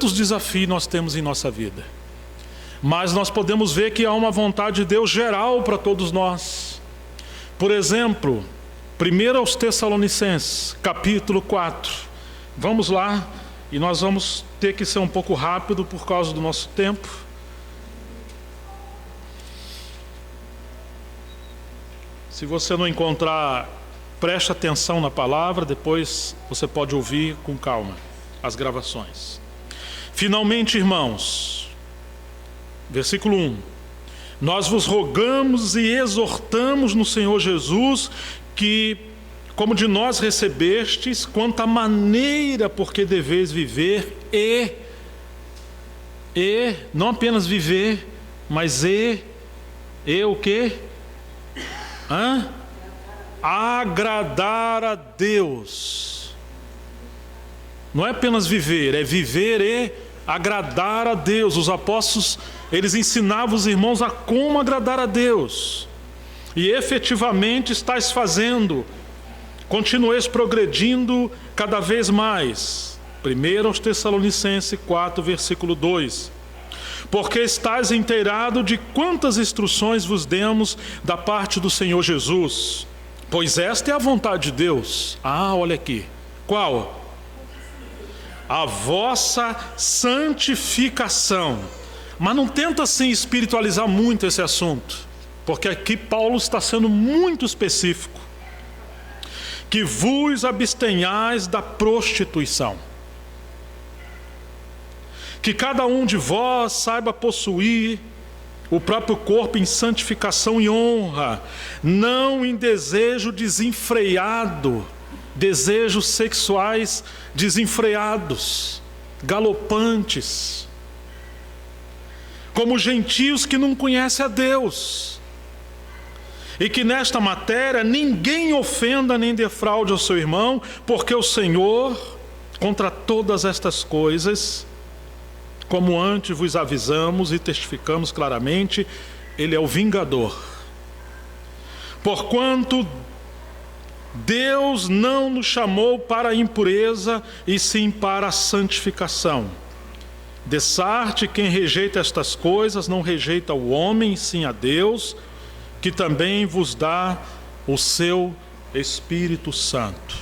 tantos desafios nós temos em nossa vida. Mas nós podemos ver que há uma vontade de Deus geral para todos nós. Por exemplo, 1 aos Tessalonicenses, capítulo 4. Vamos lá, e nós vamos ter que ser um pouco rápido por causa do nosso tempo. Se você não encontrar, preste atenção na palavra, depois você pode ouvir com calma as gravações. Finalmente, irmãos, versículo 1: nós vos rogamos e exortamos no Senhor Jesus que, como de nós recebestes, quanto à maneira por que deveis viver não apenas viver, mas o quê? Agradar a Deus. Não é apenas viver, é viver e agradar a Deus. Os apóstolos, eles ensinavam os irmãos a como agradar a Deus. E efetivamente estáis fazendo. Continueis progredindo cada vez mais. 1 aos Tessalonicenses 4, versículo 2. Porque estáis inteirado de quantas instruções vos demos da parte do Senhor Jesus. Pois esta é a vontade de Deus. Olha aqui. Qual? A vossa santificação. Mas não tenta assim espiritualizar muito esse assunto, porque aqui Paulo está sendo muito específico. Que vos abstenhais da prostituição. Que cada um de vós saiba possuir o próprio corpo em santificação e honra, não em desejo desenfreado, desejos sexuais desenfreados, galopantes, como gentios que não conhecem a Deus, e que nesta matéria ninguém ofenda nem defraude ao seu irmão, porque o Senhor, contra todas estas coisas, como antes vos avisamos e testificamos claramente, Ele é o vingador. Porquanto Deus não nos chamou para a impureza, e sim para a santificação. Dessarte, quem rejeita estas coisas, não rejeita o homem, sim a Deus, que também vos dá o seu Espírito Santo.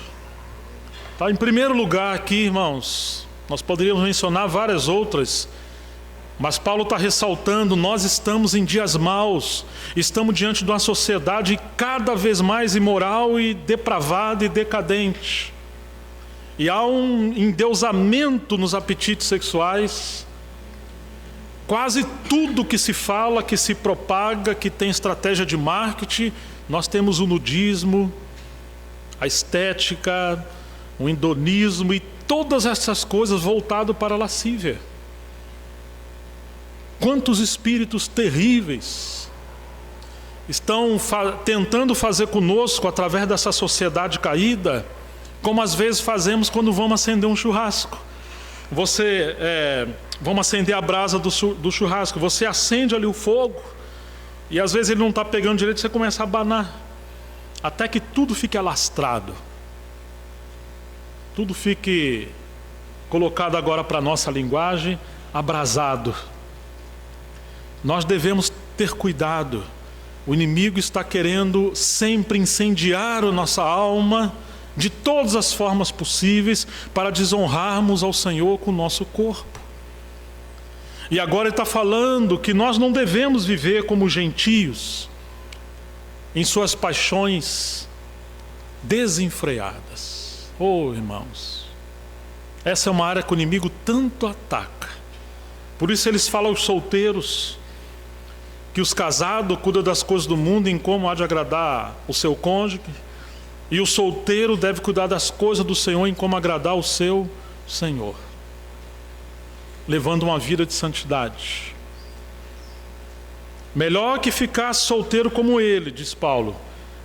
Tá, em primeiro lugar aqui, irmãos, nós poderíamos mencionar várias outras, mas Paulo está ressaltando: nós estamos em dias maus, estamos diante de uma sociedade cada vez mais imoral e depravada e decadente. E há um endeusamento nos apetites sexuais. Quase tudo que se fala, que se propaga, que tem estratégia de marketing, nós temos o nudismo, a estética, o hedonismo e todas essas coisas voltado para a lascívia. Quantos espíritos terríveis estão tentando fazer conosco através dessa sociedade caída, como às vezes fazemos quando vamos acender um churrasco. Vamos acender a brasa do churrasco, você acende ali o fogo, e às vezes ele não está pegando direito, você começa a abanar, até que tudo fique alastrado. Tudo fique, colocado agora para a nossa linguagem, abrasado. Nós devemos ter cuidado. O inimigo está querendo sempre incendiar a nossa alma de todas as formas possíveis para desonrarmos ao Senhor com o nosso corpo. E agora ele está falando que nós não devemos viver como gentios, em suas paixões desenfreadas. Irmãos, essa é uma área que o inimigo tanto ataca. Por isso eles falam aos solteiros que os casados cuidam das coisas do mundo em como há de agradar o seu cônjuge, e o solteiro deve cuidar das coisas do Senhor em como agradar o seu Senhor, levando uma vida de santidade. Melhor que ficar solteiro como ele, diz Paulo.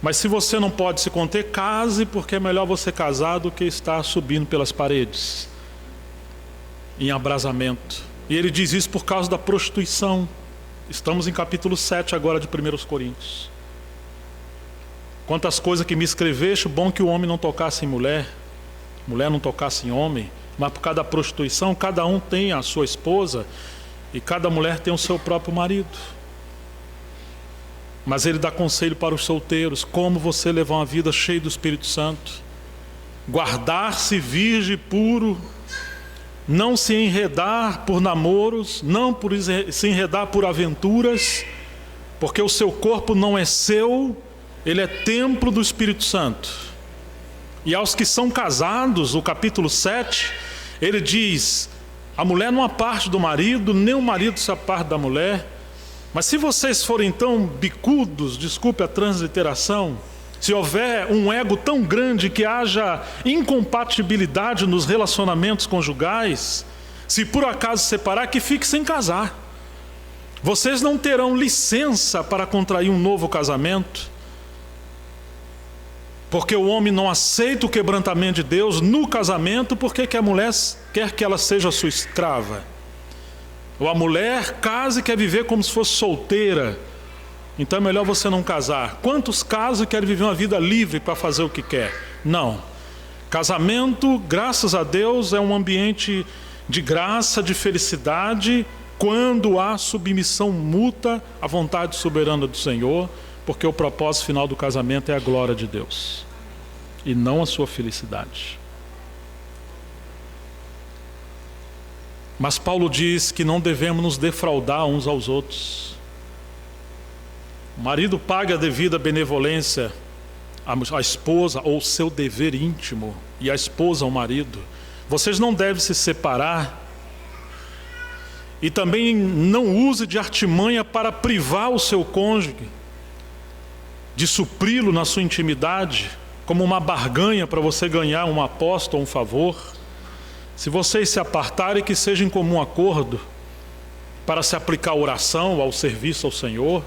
Mas se você não pode se conter, case, porque é melhor você casar do que estar subindo pelas paredes em abrasamento. E ele diz isso por causa da prostituição. Estamos em capítulo 7 agora de 1 Coríntios. Quantas coisas que me escreveste, bom que o homem não tocasse em mulher, mulher não tocasse em homem, Mas por causa da prostituição, cada um tem a sua esposa e cada mulher tem o seu próprio marido. Mas ele dá conselho para os solteiros: como você levar uma vida cheia do Espírito Santo, guardar-se virgem e puro, não se enredar por namoros, não se enredar por aventuras, porque o seu corpo não é seu, ele é templo do Espírito Santo. E aos que são casados, o capítulo 7, ele diz: a mulher não aparte do marido, nem o marido se aparte da mulher. Mas se vocês forem tão bicudos, desculpe a transliteração, se houver um ego tão grande que haja incompatibilidade nos relacionamentos conjugais, se por acaso separar, que fique sem casar. Vocês não terão licença para contrair um novo casamento, porque o homem não aceita o quebrantamento de Deus no casamento. Porque que a mulher quer que ela seja sua escrava? Ou a mulher casa e quer viver como se fosse solteira. Então é melhor você não casar. Quantos casos querem viver uma vida livre para fazer o que quer? Não. Casamento, graças a Deus, é um ambiente de graça, de felicidade, quando há submissão mútua à vontade soberana do Senhor, porque o propósito final do casamento é a glória de Deus e não a sua felicidade. Mas Paulo diz que não devemos nos defraudar uns aos outros. O marido paga a devida benevolência à esposa, ou seu dever íntimo, e a esposa ao marido. Vocês não devem se separar. E também não use de artimanha para privar o seu cônjuge de supri-lo na sua intimidade, como uma barganha para você ganhar uma aposta ou um favor. Se vocês se apartarem, que seja em comum acordo, para se aplicar a oração, ao serviço ao Senhor,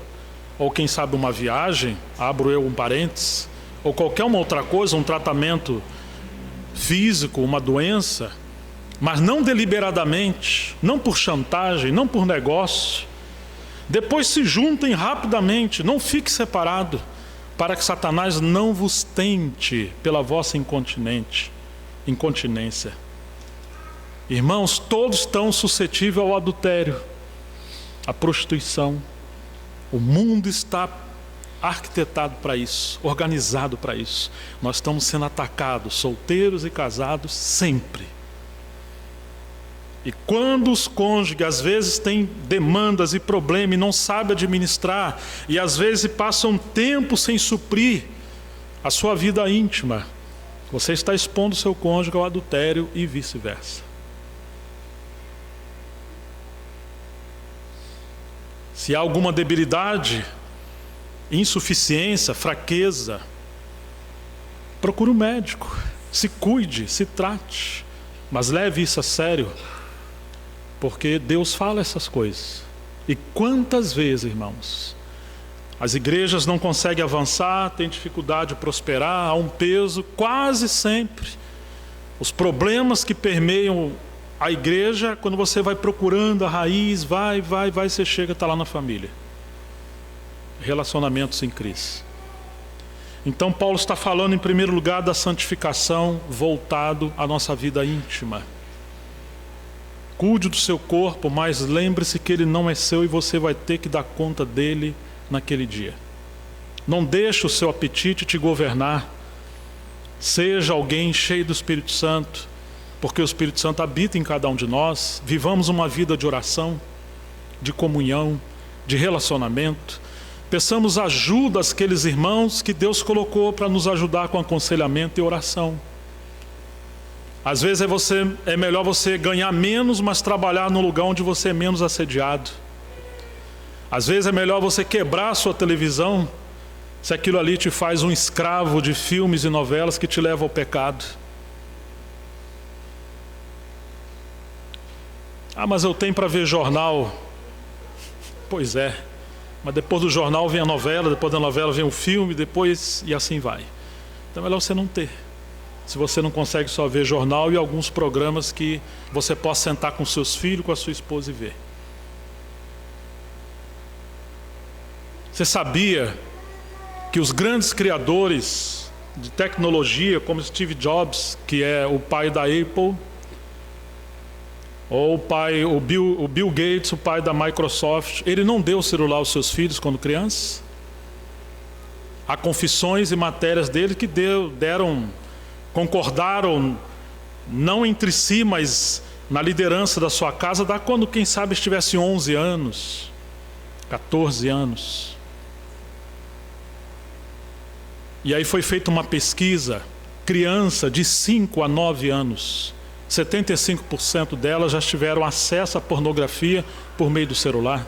ou quem sabe uma viagem, abro eu um parênteses, ou qualquer uma outra coisa, um tratamento físico, uma doença, mas não deliberadamente, não por chantagem, não por negócio. Depois se juntem rapidamente, não fique separado, para que Satanás não vos tente pela vossa incontinência. Irmãos, todos estão suscetíveis ao adultério, à prostituição. O mundo está arquitetado para isso, organizado para isso. Nós estamos sendo atacados, solteiros e casados, sempre. E quando os cônjuges às vezes têm demandas e problemas e não sabem administrar, e às vezes passam tempo sem suprir a sua vida íntima, você está expondo o seu cônjuge ao adultério e vice-versa. Se há alguma debilidade, insuficiência, fraqueza, procure um médico, se cuide, se trate, mas leve isso a sério, porque Deus fala essas coisas. E quantas vezes, irmãos, as igrejas não conseguem avançar, têm dificuldade de prosperar, há um peso, quase sempre. Os problemas que permeiam a igreja, quando você vai procurando a raiz, vai, você chega, está lá na família. Relacionamentos em crise. Então Paulo está falando em primeiro lugar da santificação voltado à nossa vida íntima. Cuide do seu corpo, mas lembre-se que ele não é seu e você vai ter que dar conta dele naquele dia. Não deixe o seu apetite te governar. Seja alguém cheio do Espírito Santo, porque o Espírito Santo habita em cada um de nós. Vivamos uma vida de oração, de comunhão, de relacionamento. Peçamos ajuda àqueles irmãos que Deus colocou para nos ajudar com aconselhamento e oração. Às vezes é melhor você ganhar menos, mas trabalhar no lugar onde você é menos assediado. Às vezes é melhor você quebrar a sua televisão, se aquilo ali te faz um escravo de filmes e novelas que te levam ao pecado. Ah, mas eu tenho para ver jornal. Pois é, mas depois do jornal vem a novela, depois da novela vem o filme, depois e assim vai. Então é melhor você não ter. Se você não consegue só ver jornal e alguns programas que você possa sentar com seus filhos, com a sua esposa e ver. Você sabia que os grandes criadores de tecnologia, como Steve Jobs, que é o pai da Apple, Ou o Bill Gates, o pai da Microsoft, ele não deu o celular aos seus filhos quando crianças? Há confissões e matérias dele que concordaram, não entre si, mas na liderança da sua casa, da quando, quem sabe, estivesse 11 anos, 14 anos. E aí foi feita uma pesquisa, criança de 5 a 9 anos, 75% delas já tiveram acesso à pornografia por meio do celular.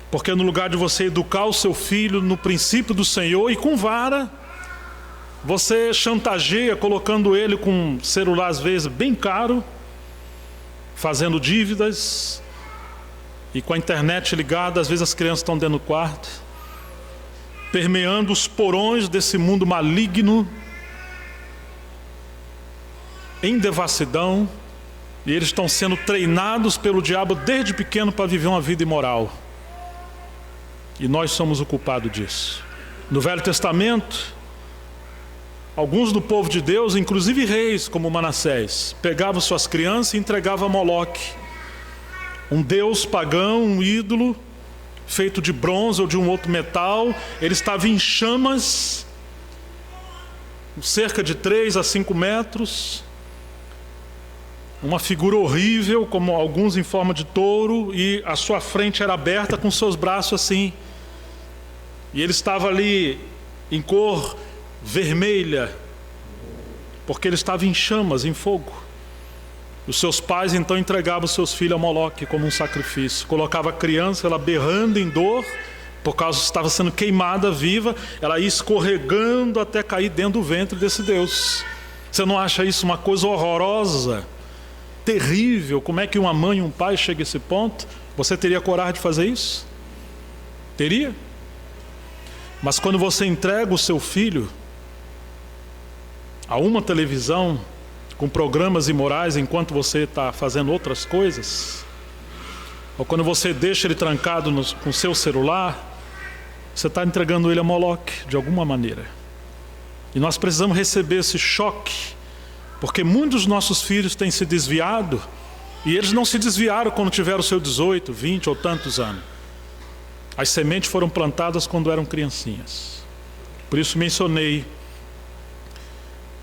Porque no lugar de você educar o seu filho no princípio do Senhor e com vara, você chantageia colocando ele com um celular às vezes bem caro, fazendo dívidas, e com a internet ligada, às vezes as crianças estão dentro do quarto, permeando os porões desse mundo maligno, em devassidão, e eles estão sendo treinados pelo diabo desde pequeno para viver uma vida imoral. E nós somos o culpado disso. No Velho Testamento, alguns do povo de Deus, inclusive reis como Manassés, pegavam suas crianças e entregavam a Moloque, um deus pagão, um ídolo feito de bronze ou de um outro metal. Ele estava em chamas, cerca de 3 a 5 metros, uma figura horrível, como alguns em forma de touro, e a sua frente era aberta com seus braços assim, e ele estava ali em cor vermelha, porque ele estava em chamas, em fogo. Os seus pais então entregavam seus filhos a Moloque como um sacrifício. Colocava a criança, ela berrando em dor, por causa que estava sendo queimada viva, ela ia escorregando até cair dentro do ventre desse Deus. Você não acha isso uma coisa horrorosa, terrível? Como é que uma mãe e um pai chegam a esse ponto? Você teria coragem de fazer isso? Teria? Mas quando você entrega o seu filho a uma televisão com programas imorais enquanto você está fazendo outras coisas, ou quando você deixa ele trancado com seu celular, você está entregando ele a Moloque de alguma maneira. E nós precisamos receber esse choque, porque muitos dos nossos filhos têm se desviado, e eles não se desviaram quando tiveram seus 18, 20 ou tantos anos. As sementes foram plantadas quando eram criancinhas. Por isso mencionei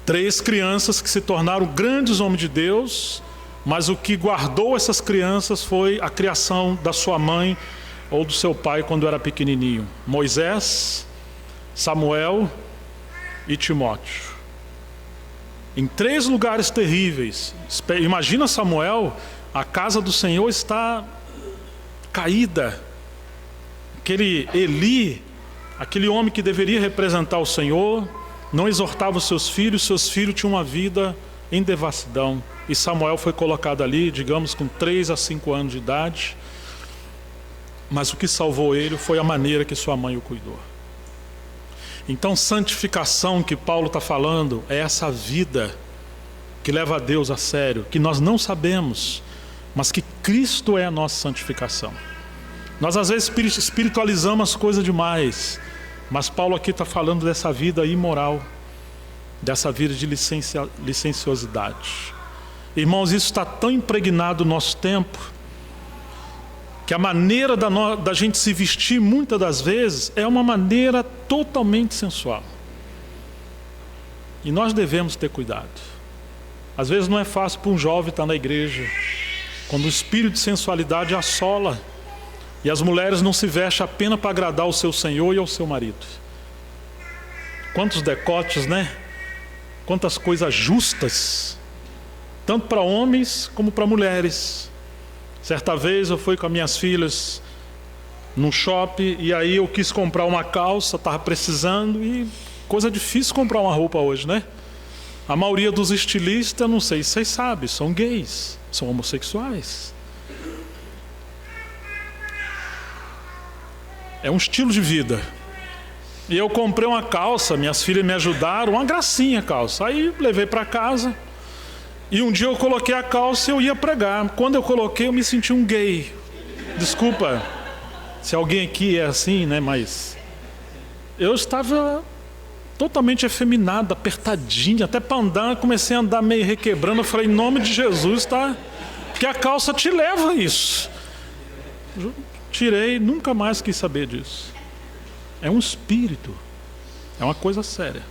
3 crianças que se tornaram grandes homens de Deus, mas o que guardou essas crianças foi a criação da sua mãe ou do seu pai quando era pequenininho: Moisés, Samuel e Timóteo. Em 3 lugares terríveis. Imagina Samuel, a casa do Senhor está caída. Aquele Eli, aquele homem que deveria representar o Senhor, não exortava os seus filhos tinham uma vida em devassidão. E Samuel foi colocado ali, digamos, com 3 a 5 anos de idade. Mas o que salvou ele foi a maneira que sua mãe o cuidou. Então, santificação que Paulo está falando é essa vida que leva a Deus a sério, que nós não sabemos, mas que Cristo é a nossa santificação. Nós às vezes espiritualizamos as coisas demais, mas Paulo aqui está falando dessa vida imoral, dessa vida de licenciosidade. Irmãos, isso está tão impregnado no nosso tempo, que a maneira da gente se vestir muitas das vezes é uma maneira totalmente sensual. E nós devemos ter cuidado. Às vezes não é fácil para um jovem estar na igreja, quando o espírito de sensualidade assola, e as mulheres não se vestem apenas para agradar ao seu senhor e ao seu marido. Quantos decotes, né? Quantas coisas justas, tanto para homens como para mulheres. Certa vez eu fui com as minhas filhas num shopping, e aí eu quis comprar uma calça, estava precisando, e coisa difícil comprar uma roupa hoje, né? A maioria dos estilistas, não sei se vocês sabem, são gays, são homossexuais. É um estilo de vida. E eu comprei uma calça, minhas filhas me ajudaram, uma gracinha a calça. Aí levei para casa, e um dia eu coloquei a calça e eu ia pregar. Quando eu coloquei, eu me senti um gay. Desculpa se alguém aqui é assim, né? Mas eu estava totalmente efeminado, apertadinho, até para andar, comecei a andar meio requebrando. Eu falei, em nome de Jesus, tá? O Porque a calça te leva a isso. Tirei, nunca mais quis saber disso. É um espírito. É uma coisa séria.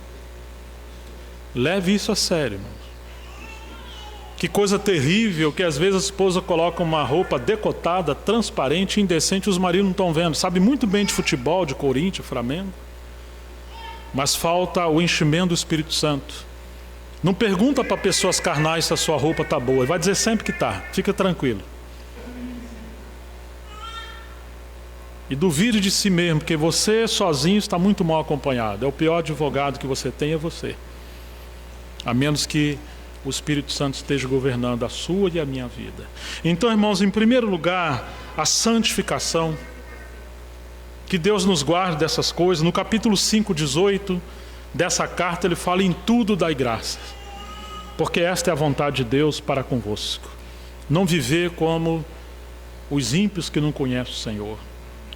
Leve isso a sério, irmãos. Que coisa terrível que às vezes a esposa coloca uma roupa decotada, transparente, indecente, os maridos não estão vendo. Sabe muito bem de futebol, de Corinthians, Flamengo. Mas falta o enchimento do Espírito Santo. Não pergunta para pessoas carnais se a sua roupa está boa. Ele vai dizer sempre que está. Fica tranquilo. E duvide de si mesmo, porque você sozinho está muito mal acompanhado. É o pior advogado que você tem, é você. A menos que o Espírito Santo esteja governando a sua e a minha vida. Então, irmãos, em primeiro lugar, a santificação. Que Deus nos guarde dessas coisas. No capítulo 5:18 dessa carta, ele fala: em tudo dai graças, porque esta é a vontade de Deus para convosco. Não viver como os ímpios que não conhecem o Senhor.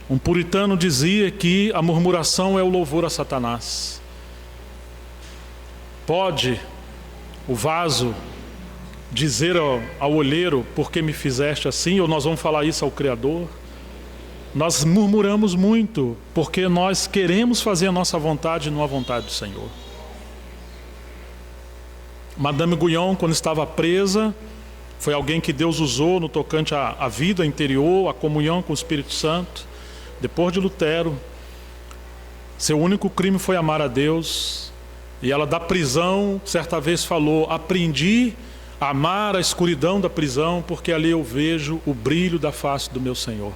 Um puritano dizia que a murmuração é o louvor a Satanás. Pode o vaso dizer ao olheiro: por que me fizeste assim? Ou nós vamos falar isso ao Criador? Nós murmuramos muito porque nós queremos fazer a nossa vontade e não a vontade do Senhor. Madame Guyon, quando estava presa, foi alguém que Deus usou no tocante à vida interior, à comunhão com o Espírito Santo. Depois de Lutero, seu único crime foi amar a Deus. E ela, da prisão, certa vez falou: aprendi a amar a escuridão da prisão, porque ali eu vejo o brilho da face do meu Senhor.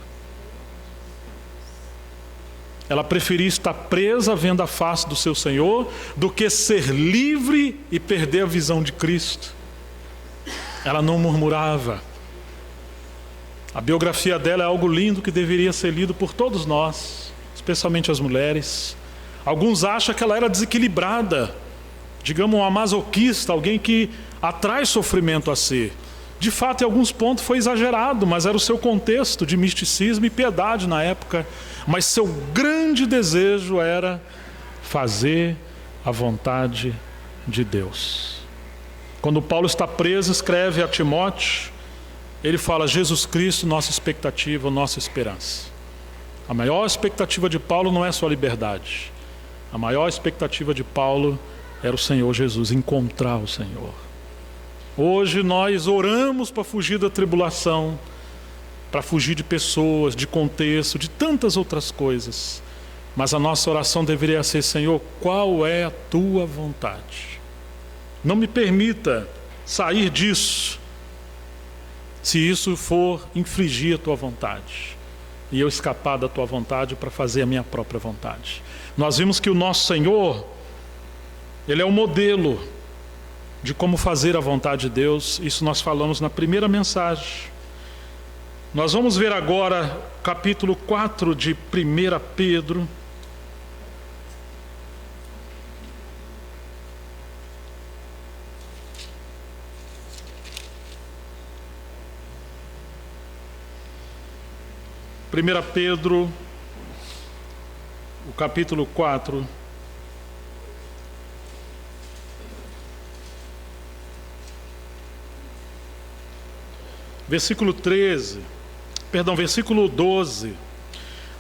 Ela preferia estar presa vendo a face do seu Senhor do que ser livre e perder a visão de Cristo. Ela não murmurava. A biografia dela é algo lindo que deveria ser lido por todos nós, especialmente as mulheres. Alguns acham que ela era desequilibrada, digamos uma masoquista, alguém que atrai sofrimento a si. De fato, em alguns pontos foi exagerado, mas era o seu contexto de misticismo e piedade na época. Mas seu grande desejo era fazer a vontade de Deus. Quando Paulo está preso, escreve a Timóteo, ele fala: Jesus Cristo, nossa expectativa, nossa esperança. A maior expectativa de Paulo não é só a liberdade. A maior expectativa de Paulo era o Senhor Jesus, encontrar o Senhor. Hoje nós oramos para fugir da tribulação, para fugir de pessoas, de contexto, de tantas outras coisas. Mas a nossa oração deveria ser: Senhor, qual é a tua vontade? Não me permita sair disso, se isso for infringir a tua vontade, e eu escapar da tua vontade para fazer a minha própria vontade. Nós vimos que o nosso Senhor, Ele é o modelo de como fazer a vontade de Deus. Isso nós falamos na primeira mensagem. Nós vamos ver agora capítulo 4 de 1 Pedro. Pedro, o capítulo 4. Versículo 12.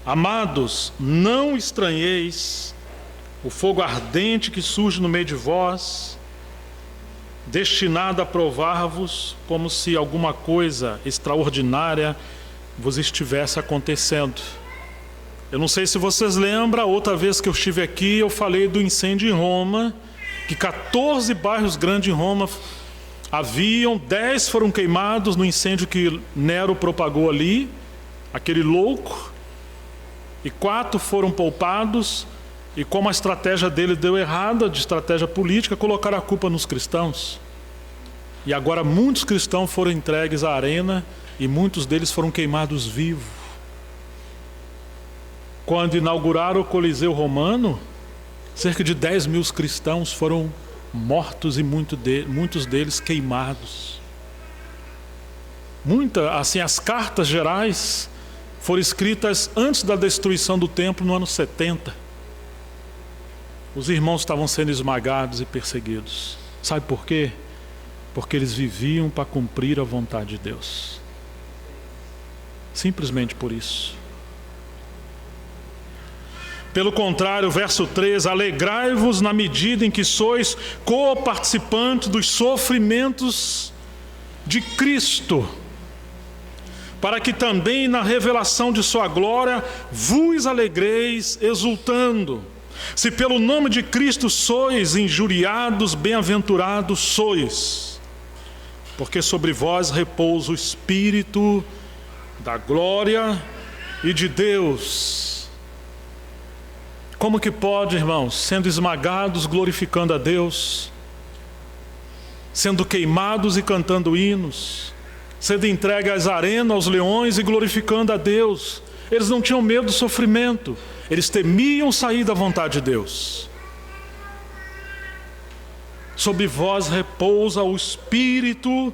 Amados, não estranheis o fogo ardente que surge no meio de vós, destinado a provar-vos, como se alguma coisa extraordinária vos estivesse acontecendo. Eu não sei se vocês lembram, outra vez que eu estive aqui, eu falei do incêndio em Roma, que 14 bairros grandes em Roma haviam, 10 foram queimados no incêndio que Nero propagou ali, aquele louco, e 4 foram poupados, e como a estratégia dele deu errada, de estratégia política, colocaram a culpa nos cristãos. E agora muitos cristãos foram entregues à arena, e muitos deles foram queimados vivos. Quando inauguraram o Coliseu Romano, cerca de 10 mil cristãos foram mortos e muitos deles queimados. As cartas gerais foram escritas antes da destruição do templo, no ano 70. Os irmãos estavam sendo esmagados e perseguidos. Sabe por quê? Porque eles viviam para cumprir a vontade de Deus. Simplesmente por isso. Pelo contrário, verso 3: alegrai-vos na medida em que sois co-participantes dos sofrimentos de Cristo, para que também na revelação de sua glória vos alegreis exultando. Se pelo nome de Cristo sois injuriados, bem-aventurados sois, porque sobre vós repousa o Espírito da glória e de Deus. Como que pode, irmãos, sendo esmagados, glorificando a Deus, sendo queimados e cantando hinos, sendo entregue às arenas, aos leões e glorificando a Deus? Eles não tinham medo do sofrimento, eles temiam sair da vontade de Deus. Sobre vós repousa o Espírito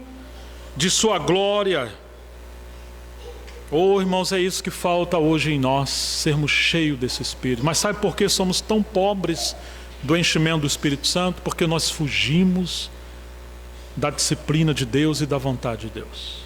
de sua glória. Oh, irmãos, é isso que falta hoje em nós, sermos cheios desse Espírito. Mas sabe por que somos tão pobres do enchimento do Espírito Santo? Porque nós fugimos da disciplina de Deus e da vontade de Deus.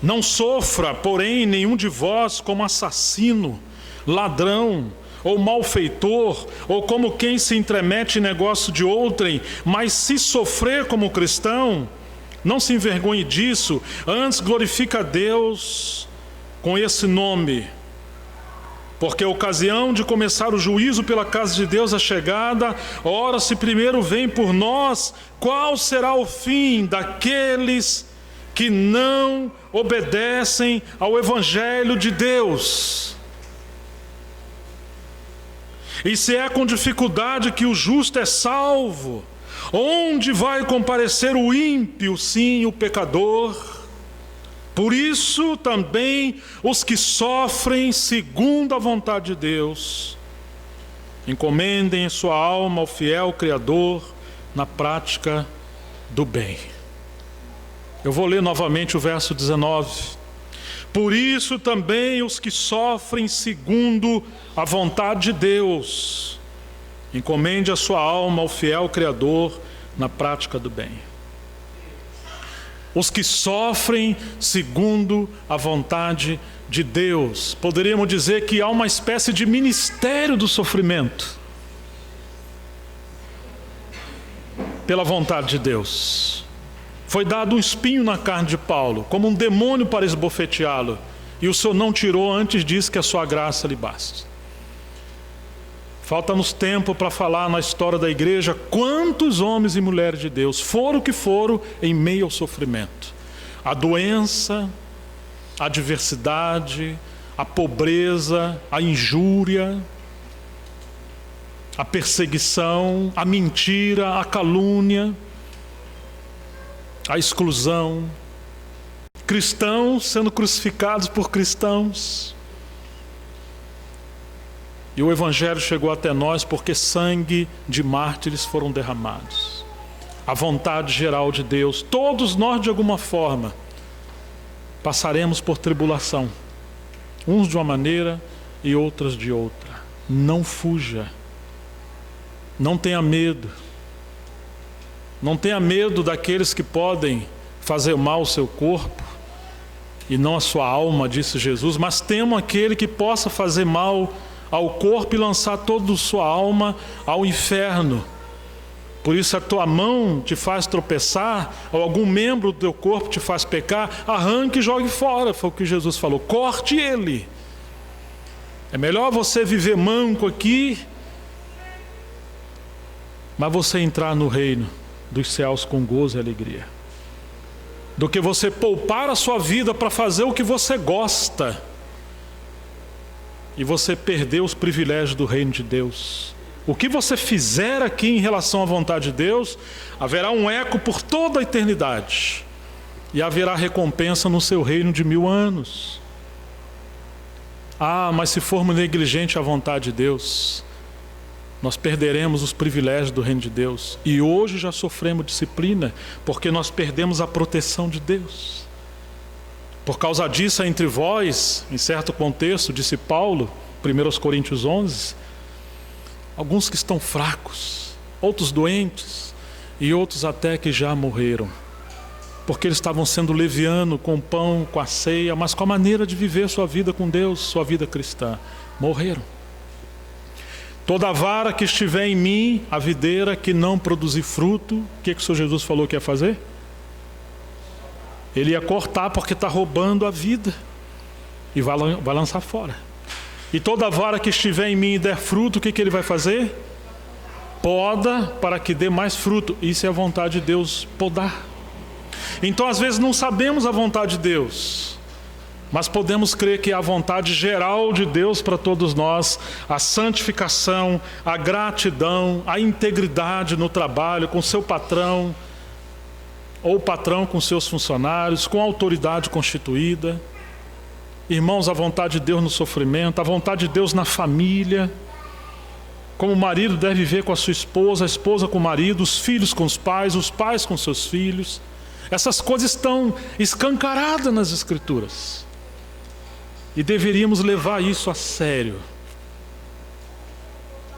Não sofra, porém, nenhum de vós como assassino, ladrão, ou malfeitor, ou como quem se intromete em negócio de outrem, mas se sofrer como cristão, não se envergonhe disso, antes glorifica a Deus com esse nome, porque a ocasião de começar o juízo pela casa de Deus é chegada. Ora, se primeiro vem por nós, qual será o fim daqueles que não obedecem ao Evangelho de Deus? E se é com dificuldade que o justo é salvo, onde vai comparecer o ímpio, sim, o pecador? Por isso também os que sofrem segundo a vontade de Deus, encomendem sua alma ao fiel Criador na prática do bem. Eu vou ler novamente o verso 19. Por isso também os que sofrem segundo a vontade de Deus, encomende a sua alma ao fiel Criador na prática do bem. Os que sofrem segundo a vontade de Deus, poderíamos dizer que há uma espécie de ministério do sofrimento pela vontade de Deus. Foi dado um espinho na carne de Paulo, como um demônio para esbofeteá-lo, e o Senhor não tirou, antes disse que a sua graça lhe basta. Falta-nos tempo para falar na história da igreja quantos homens e mulheres de Deus foram o que foram em meio ao sofrimento. A doença, a adversidade, a pobreza, a injúria, a perseguição, a mentira, a calúnia, a exclusão, cristãos sendo crucificados por cristãos. E o Evangelho chegou até nós porque sangue de mártires foram derramados. A vontade geral de Deus, todos nós de alguma forma passaremos por tribulação, uns de uma maneira e outros de outra. Não fuja, não tenha medo. Não tenha medo daqueles que podem fazer mal ao seu corpo e não a sua alma, disse Jesus, mas temo aquele que possa fazer mal ao corpo e lançar toda a sua alma ao inferno. Por isso, a tua mão te faz tropeçar, ou algum membro do teu corpo te faz pecar, arranque e jogue fora, foi o que Jesus falou, corte ele. É melhor você viver manco aqui, mas você entrar no reino dos céus com gozo e alegria, do que você poupar a sua vida para fazer o que você gosta e você perder os privilégios do reino de Deus. O que você fizer aqui em relação à vontade de Deus, haverá um eco por toda a eternidade e haverá recompensa no seu reino de 1000 anos. Ah, mas se formos negligentes à vontade de Deus, nós perderemos os privilégios do reino de Deus. E hoje já sofremos disciplina, porque nós perdemos a proteção de Deus. Por causa disso, entre vós, em certo contexto, disse Paulo, 1 Coríntios 11, alguns que estão fracos, outros doentes, e outros até que já morreram. porque eles estavam sendo levianos com o pão, com a ceia, mas com a maneira de viver sua vida com Deus, sua vida cristã. Morreram. Toda vara que estiver em mim, a videira que não produzir fruto, o que o Senhor Jesus falou que ia fazer? Ele ia cortar, porque está roubando a vida, e vai lançar fora. E toda vara que estiver em mim e der fruto, o que ele vai fazer? Poda, para que dê mais fruto. Isso é a vontade de Deus, podar. Então às vezes não sabemos a vontade de Deus, mas podemos crer que é a vontade geral de Deus para todos nós, a santificação, a gratidão, a integridade no trabalho, com seu patrão, ou o patrão com seus funcionários, com a autoridade constituída. Irmãos, a vontade de Deus no sofrimento, a vontade de Deus na família, como o marido deve viver com a sua esposa, a esposa com o marido, os filhos com os pais com seus filhos. Essas coisas estão escancaradas nas Escrituras. E deveríamos levar isso a sério,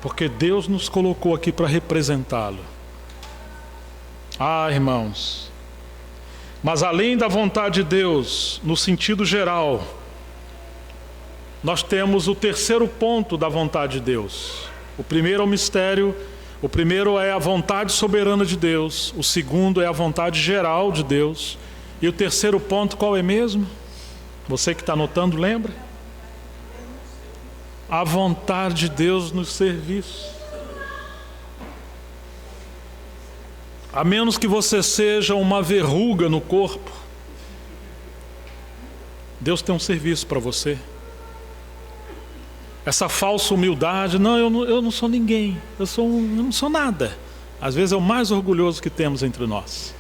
porque Deus nos colocou aqui para representá-lo. Irmãos, mas além da vontade de Deus, no sentido geral, nós temos o terceiro ponto da vontade de Deus. O primeiro é o mistério, o primeiro é a vontade soberana de Deus, o segundo é a vontade geral de Deus, e o terceiro ponto qual é mesmo? Você que está anotando, lembra? A vontade de Deus nos serviços. A menos que você seja uma verruga no corpo, Deus tem um serviço para você. Essa falsa humildade, não, eu não sou ninguém, eu não sou nada. Às vezes é o mais orgulhoso que temos entre nós.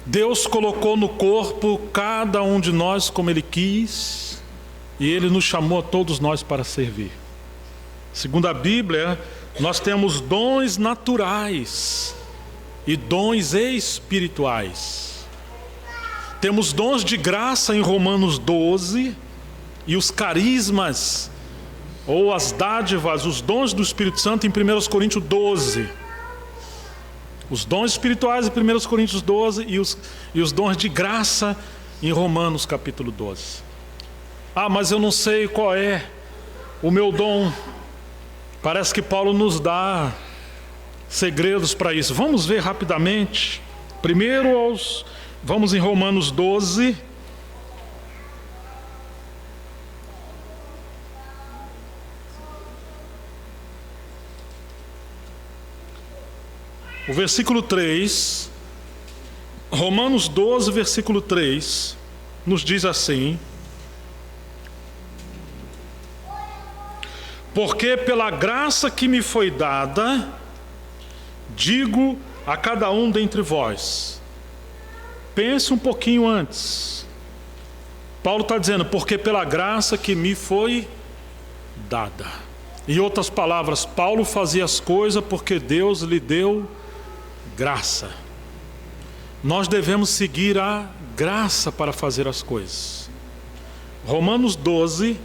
Deus colocou no corpo cada um de nós como Ele quis, e Ele nos chamou a todos nós para servir. Segundo a Bíblia, nós temos dons naturais e dons espirituais. Temos dons de graça em Romanos 12, e os carismas, ou as dádivas, os dons do Espírito Santo em 1 Coríntios 12. Os dons espirituais em 1 Coríntios 12 e os dons de graça em Romanos capítulo 12. Mas eu não sei qual é o meu dom. Parece que Paulo nos dá segredos para isso. Vamos ver rapidamente. Primeiro, vamos em Romanos 12. O versículo 3, Romanos 12, versículo 3, nos diz assim: porque pela graça que me foi dada, digo a cada um dentre vós. Pense um pouquinho antes. Paulo está dizendo, porque pela graça que me foi dada. Em outras palavras, Paulo fazia as coisas porque Deus lhe deu graça. Nós devemos seguir a graça para fazer as coisas. Romanos 12,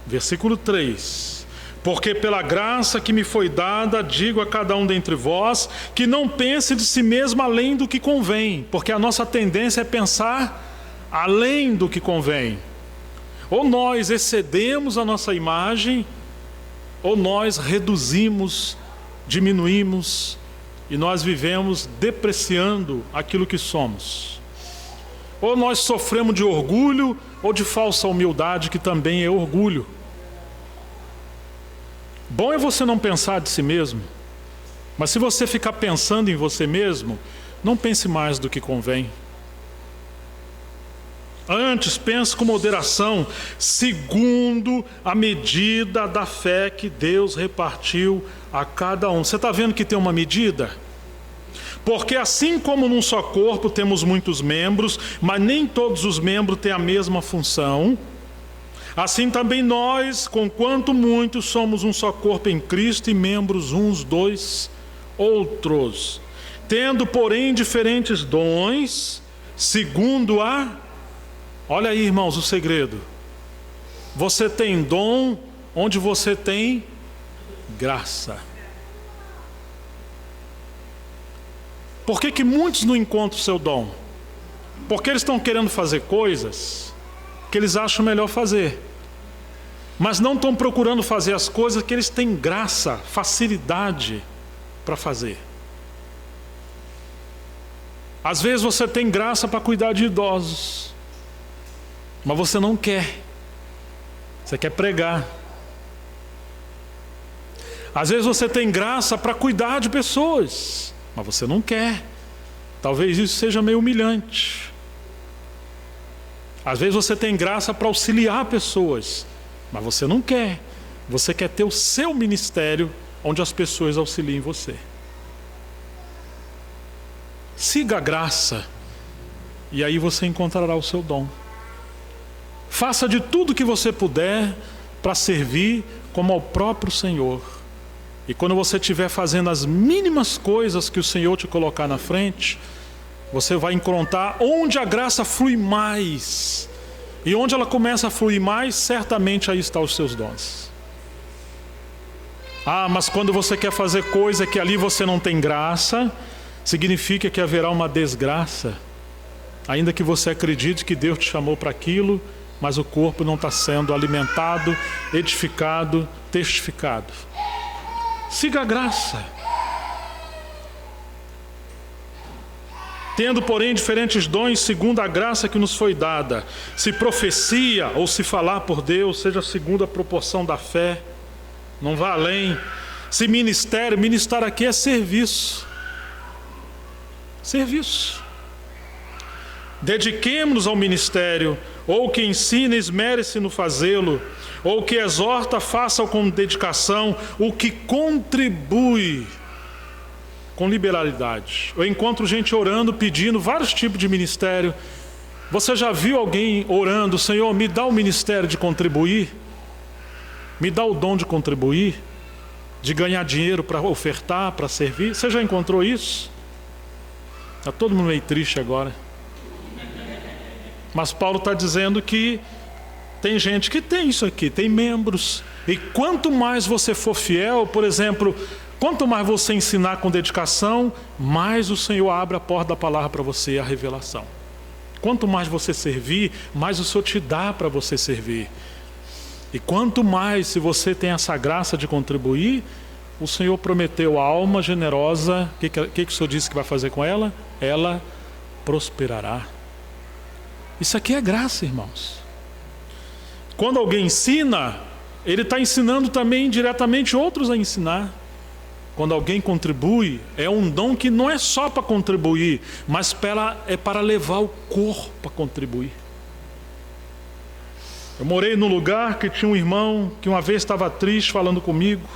versículo 3. Porque pela graça que me foi dada, digo a cada um dentre vós, que não pense de si mesmo além do que convém, porque a nossa tendência é pensar além do que convém. Ou nós excedemos a nossa imagem, ou nós reduzimos, diminuímos, e nós vivemos depreciando aquilo que somos. Ou nós sofremos de orgulho, ou de falsa humildade, que também é orgulho. Bom é você não pensar de si mesmo, mas se você ficar pensando em você mesmo, não pense mais do que convém. Antes, pense com moderação, segundo a medida da fé que Deus repartiu a cada um. Você está vendo que tem uma medida? Porque assim como num só corpo temos muitos membros, mas nem todos os membros têm a mesma função, assim também nós, conquanto muitos, somos um só corpo em Cristo e membros uns dos outros. Tendo, porém, diferentes dons, segundo a... Olha aí, irmãos, o segredo. Você tem dom onde você tem graça. Por que que muitos não encontram o seu dom? Porque eles estão querendo fazer coisas que eles acham melhor fazer, mas não estão procurando fazer as coisas que eles têm graça, facilidade para fazer. Às vezes você tem graça para cuidar de idosos, mas você não quer. Você quer pregar. Às vezes você tem graça para cuidar de pessoas, mas você não quer. Talvez isso seja meio humilhante. Às vezes você tem graça para auxiliar pessoas, mas você não quer. Você quer ter o seu ministério onde as pessoas auxiliem você. Siga a graça e aí você encontrará o seu dom. Faça de tudo que você puder para servir como ao próprio Senhor. E quando você estiver fazendo as mínimas coisas que o Senhor te colocar na frente, você vai encontrar onde a graça flui mais. E onde ela começa a fluir mais, certamente aí estão os seus dons. Ah, mas quando você quer fazer coisa que ali você não tem graça, significa que haverá uma desgraça. Ainda que você acredite que Deus te chamou para aquilo, mas o corpo não está sendo alimentado, edificado, testificado. Siga a graça. Tendo, porém, diferentes dons, segundo a graça que nos foi dada. Se profecia ou se falar por Deus, seja segundo a proporção da fé. Não vá além. Se ministério, ministrar aqui é serviço. Serviço. Dediquemo-nos ao ministério. Ou que ensina, esmere-se no fazê-lo. Ou que exorta, faça-o com dedicação. O que contribui com liberalidade. Eu encontro gente orando, pedindo vários tipos de ministério. Você já viu alguém orando: Senhor, me dá o ministério de contribuir? Me dá o dom de contribuir? De ganhar dinheiro para ofertar, para servir? Você já encontrou isso? Está todo mundo meio triste agora. Mas Paulo está dizendo que tem gente que tem isso aqui, tem membros. E quanto mais você for fiel, por exemplo, quanto mais você ensinar com dedicação, mais o Senhor abre a porta da palavra para você, a revelação. Quanto mais você servir, mais o Senhor te dá para você servir. E quanto mais, se você tem essa graça de contribuir, o Senhor prometeu a alma generosa. O que o Senhor disse que vai fazer com ela? Ela prosperará. Isso aqui é graça, irmãos. Quando alguém ensina, ele está ensinando também diretamente outros a ensinar. Quando alguém contribui, é um dom que não é só para contribuir, mas é para levar o corpo a contribuir. Eu morei num lugar que tinha um irmão que uma vez estava triste falando comigo.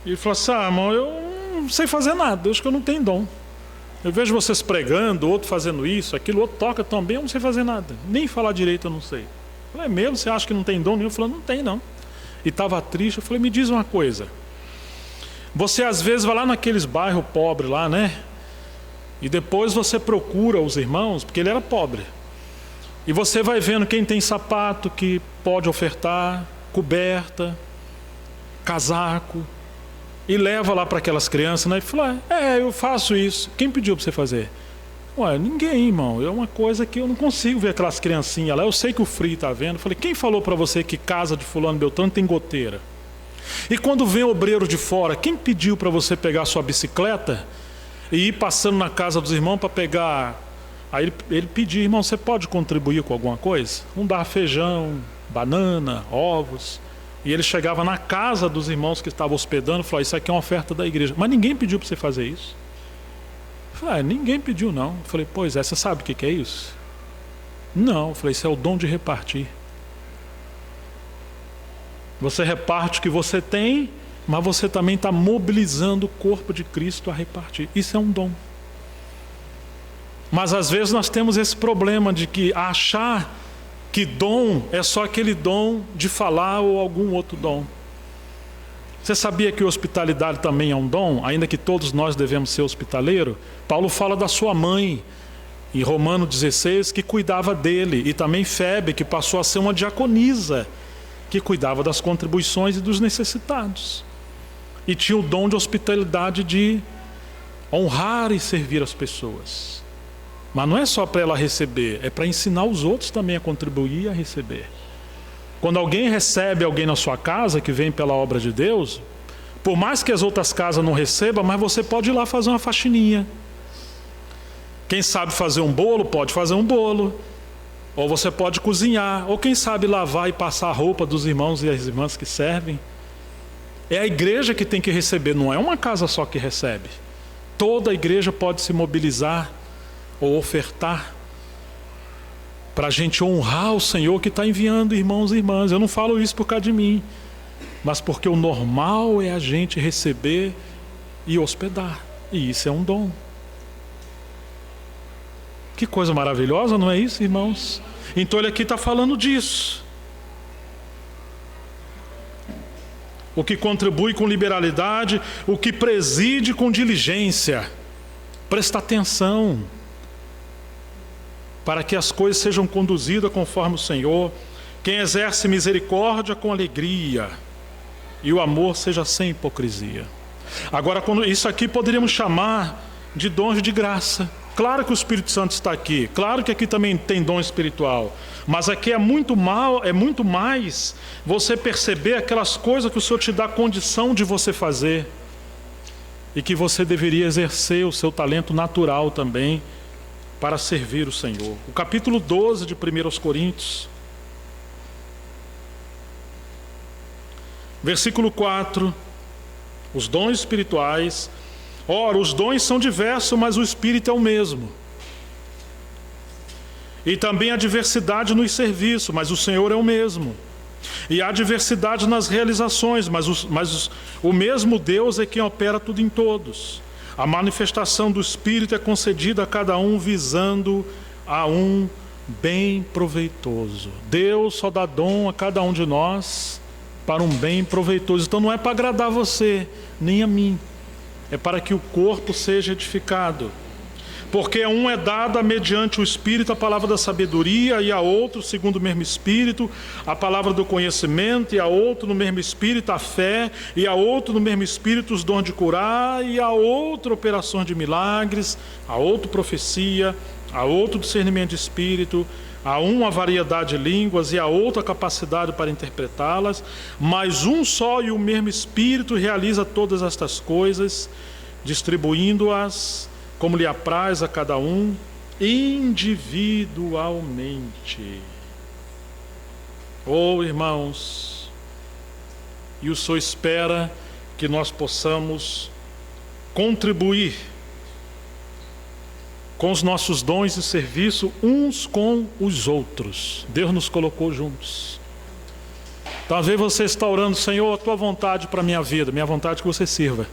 E ele falou assim: irmão, eu não sei fazer nada, eu acho que eu não tenho dom. Eu vejo vocês pregando, outro fazendo isso, aquilo, outro toca também, eu não sei fazer nada. Nem falar direito eu não sei. Eu falei: é mesmo? Você acha que não tem dom nenhum? Ele falou: não tem não. E estava triste. Eu falei: me diz uma coisa. Você às vezes vai lá naqueles bairros pobres lá, né? E depois você procura os irmãos, porque ele era pobre. E você vai vendo quem tem sapato que pode ofertar, coberta, casaco. E leva lá para aquelas crianças, né? E fala: eu faço isso. Quem pediu para você fazer? Ué, ninguém, irmão. É uma coisa que eu não consigo ver aquelas criancinhas lá. Eu sei que o frio está vendo. Eu falei: quem falou para você que casa de fulano Beltrano tem goteira? E quando vem obreiro de fora, quem pediu para você pegar a sua bicicleta e ir passando na casa dos irmãos para pegar? Aí ele pediu: irmão, você pode contribuir com alguma coisa? Não dá feijão, banana, ovos. E ele chegava na casa dos irmãos que estavam hospedando e falou: isso aqui é uma oferta da igreja. Mas ninguém pediu para você fazer isso. Eu falei: ninguém pediu não. Eu falei: pois é, você sabe o que é isso? Não. Eu falei: isso é o dom de repartir. Você reparte o que você tem, mas você também está mobilizando o corpo de Cristo a repartir. Isso é um dom. Mas às vezes nós temos esse problema de que achar que dom é só aquele dom de falar ou algum outro dom. Você sabia que hospitalidade também é um dom, ainda que todos nós devemos ser hospitaleiros? Paulo fala da sua mãe, em Romanos 16, que cuidava dele, e também Febe, que passou a ser uma diaconisa, que cuidava das contribuições e dos necessitados. E tinha o dom de hospitalidade de honrar e servir as pessoas. Mas não é só para ela receber, é para ensinar os outros também a contribuir e a receber. Quando alguém recebe alguém na sua casa, que vem pela obra de Deus, por mais que as outras casas não recebam, mas você pode ir lá fazer uma faxininha. Quem sabe fazer um bolo, pode fazer um bolo. Ou você pode cozinhar. Ou quem sabe lavar e passar a roupa dos irmãos e as irmãs que servem. É a igreja que tem que receber, não é uma casa só que recebe. Toda a igreja pode se mobilizar ou ofertar para a gente honrar o Senhor que está enviando irmãos e irmãs. Eu não falo isso por causa de mim, mas porque o normal é a gente receber e hospedar. E isso é um dom. Que coisa maravilhosa, não é isso, irmãos? Então ele aqui está falando disso. O que contribui com liberalidade, o que preside com diligência. Presta atenção, para que as coisas sejam conduzidas conforme o Senhor. Quem exerce misericórdia com alegria, e o amor seja sem hipocrisia. Agora, isso aqui poderíamos chamar de dons de graça. Claro que o Espírito Santo está aqui, claro que aqui também tem dom espiritual, mas aqui é muito mais você perceber aquelas coisas que o Senhor te dá condição de você fazer e que você deveria exercer o seu talento natural também para servir o Senhor. O capítulo 12 de 1 Coríntios, versículo 4, os dons espirituais. Ora, os dons são diversos, mas o Espírito é o mesmo. E também há diversidade nos serviços, mas o Senhor é o mesmo. E há diversidade nas realizações, mas o mesmo Deus é quem opera tudo em todos. A manifestação do Espírito é concedida a cada um visando a um bem proveitoso. Deus só dá dom a cada um de nós para um bem proveitoso. Então não é para agradar você, nem a mim. É para que o corpo seja edificado. Porque a um é dada mediante o Espírito a palavra da sabedoria, e a outro, segundo o mesmo Espírito, a palavra do conhecimento, e a outro no mesmo Espírito a fé, e a outro no mesmo Espírito os dons de curar, e a outro operações de milagres, a outro profecia, a outro discernimento de espírito, a um a variedade de línguas e a outra a capacidade para interpretá-las, mas um só e o mesmo Espírito realiza todas estas coisas, distribuindo-as como lhe apraz a cada um individualmente. Oh, irmãos, e o Senhor espera que nós possamos contribuir com os nossos dons e serviço uns com os outros. Deus nos colocou juntos. Talvez você está orando: Senhor, a tua vontade para a minha vida. Minha vontade é que você sirva.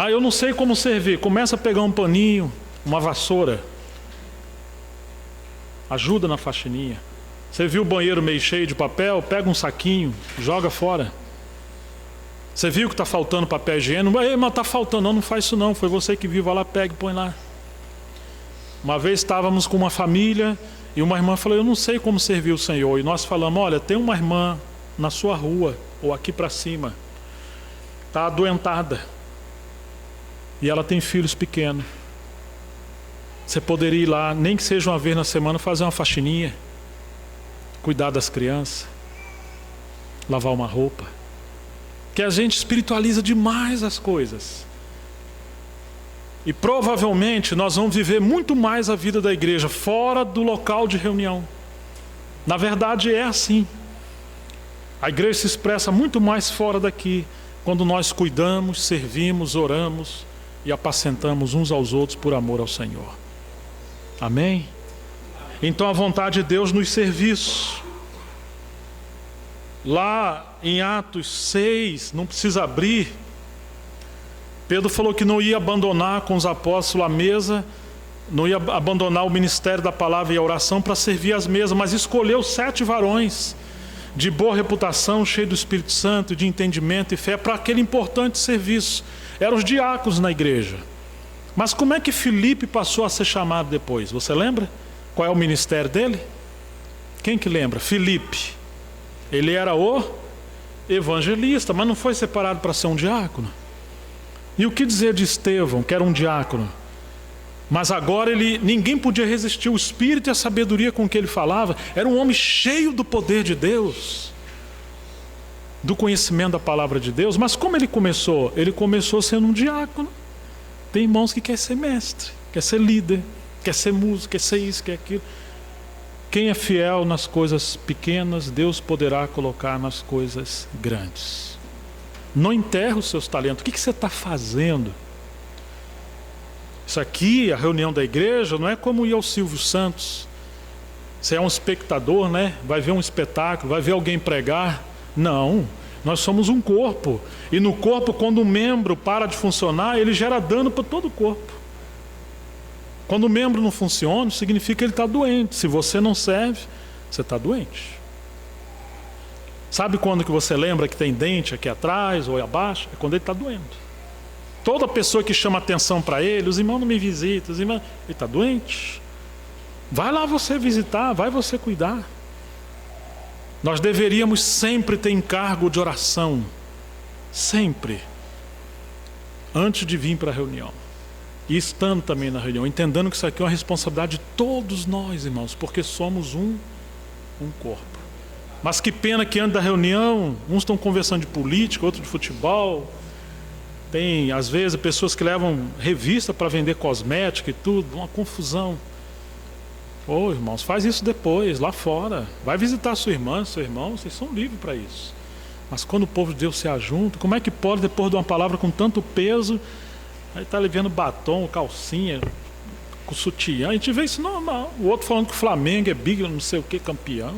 Eu não sei como servir. Começa a pegar um paninho, uma vassoura. Ajuda na faxininha. Você viu o banheiro meio cheio de papel? Pega um saquinho, joga fora. Você viu que está faltando papel higiênico? Mas está faltando. Não faz isso não. Foi você que viu. Vai lá, pega e põe lá. Uma vez estávamos com uma família e uma irmã falou: eu não sei como servir o Senhor. E nós falamos: olha, tem uma irmã na sua rua ou aqui para cima, está adoentada e ela tem filhos pequenos. Você poderia ir lá, nem que seja uma vez na semana, fazer uma faxininha, cuidar das crianças, lavar uma roupa. Que a gente espiritualiza demais as coisas. E provavelmente nós vamos viver muito mais a vida da igreja fora do local de reunião. Na verdade é assim. A igreja se expressa muito mais fora daqui, quando nós cuidamos, servimos, oramos e apacentamos uns aos outros por amor ao Senhor. Amém? Então a vontade de Deus nos serviços. Lá em Atos 6, não precisa abrir, Pedro falou que não ia abandonar com os apóstolos a mesa, não ia abandonar o ministério da palavra e a oração para servir as mesas, mas escolheu 7 varões de boa reputação, cheios do Espírito Santo, de entendimento e fé, para aquele importante serviço. Eram os diáconos na igreja. Mas como é que Filipe passou a ser chamado depois? Você lembra? Qual é o ministério dele? Quem que lembra? Filipe. Ele era o evangelista, mas não foi separado para ser um diácono. E o que dizer de Estevão, que era um diácono? Mas agora ninguém podia resistir. O espírito e a sabedoria com que ele falava. Era um homem cheio do poder de Deus, do conhecimento da palavra de Deus. Mas como ele começou? Ele começou sendo um diácono. Tem irmãos que quer ser mestre, quer ser líder, quer ser músico, quer ser isso, quer aquilo. Quem é fiel nas coisas pequenas, Deus poderá colocar nas coisas grandes. Não enterra os seus talentos. O que você está fazendo? Isso aqui, a reunião da igreja, não é como ir ao Silvio Santos. Você é um espectador, né? Vai ver um espetáculo, vai ver alguém pregar. Não, nós somos um corpo. E no corpo, quando um membro para de funcionar, ele gera dano para todo o corpo. Quando o membro não funciona, significa que ele está doente. Se você não serve, você está doente. Sabe quando que você lembra que tem dente aqui atrás ou abaixo? É quando ele está doendo. Toda pessoa que chama atenção para ele, os irmãos não me visitam, os irmãos, ele está doente. Vai lá você visitar, vai você cuidar. Nós deveríamos sempre ter encargo de oração, sempre, antes de vir para a reunião. E estando também na reunião, entendendo que isso aqui é uma responsabilidade de todos nós, irmãos, porque somos um corpo. Mas que pena que antes da reunião, uns estão conversando de política, outros de futebol. Tem, às vezes, pessoas que levam revista para vender cosmética e tudo, uma confusão. Ô, irmãos, faz isso depois, lá fora. Vai visitar sua irmã, seu irmão, vocês são livres para isso. Mas quando o povo de Deus se ajunta, como é que pode, depois de uma palavra com tanto peso, aí está levando batom, calcinha, com sutiã, a gente vê isso normal. O outro falando que o Flamengo é big, não sei o que, campeão.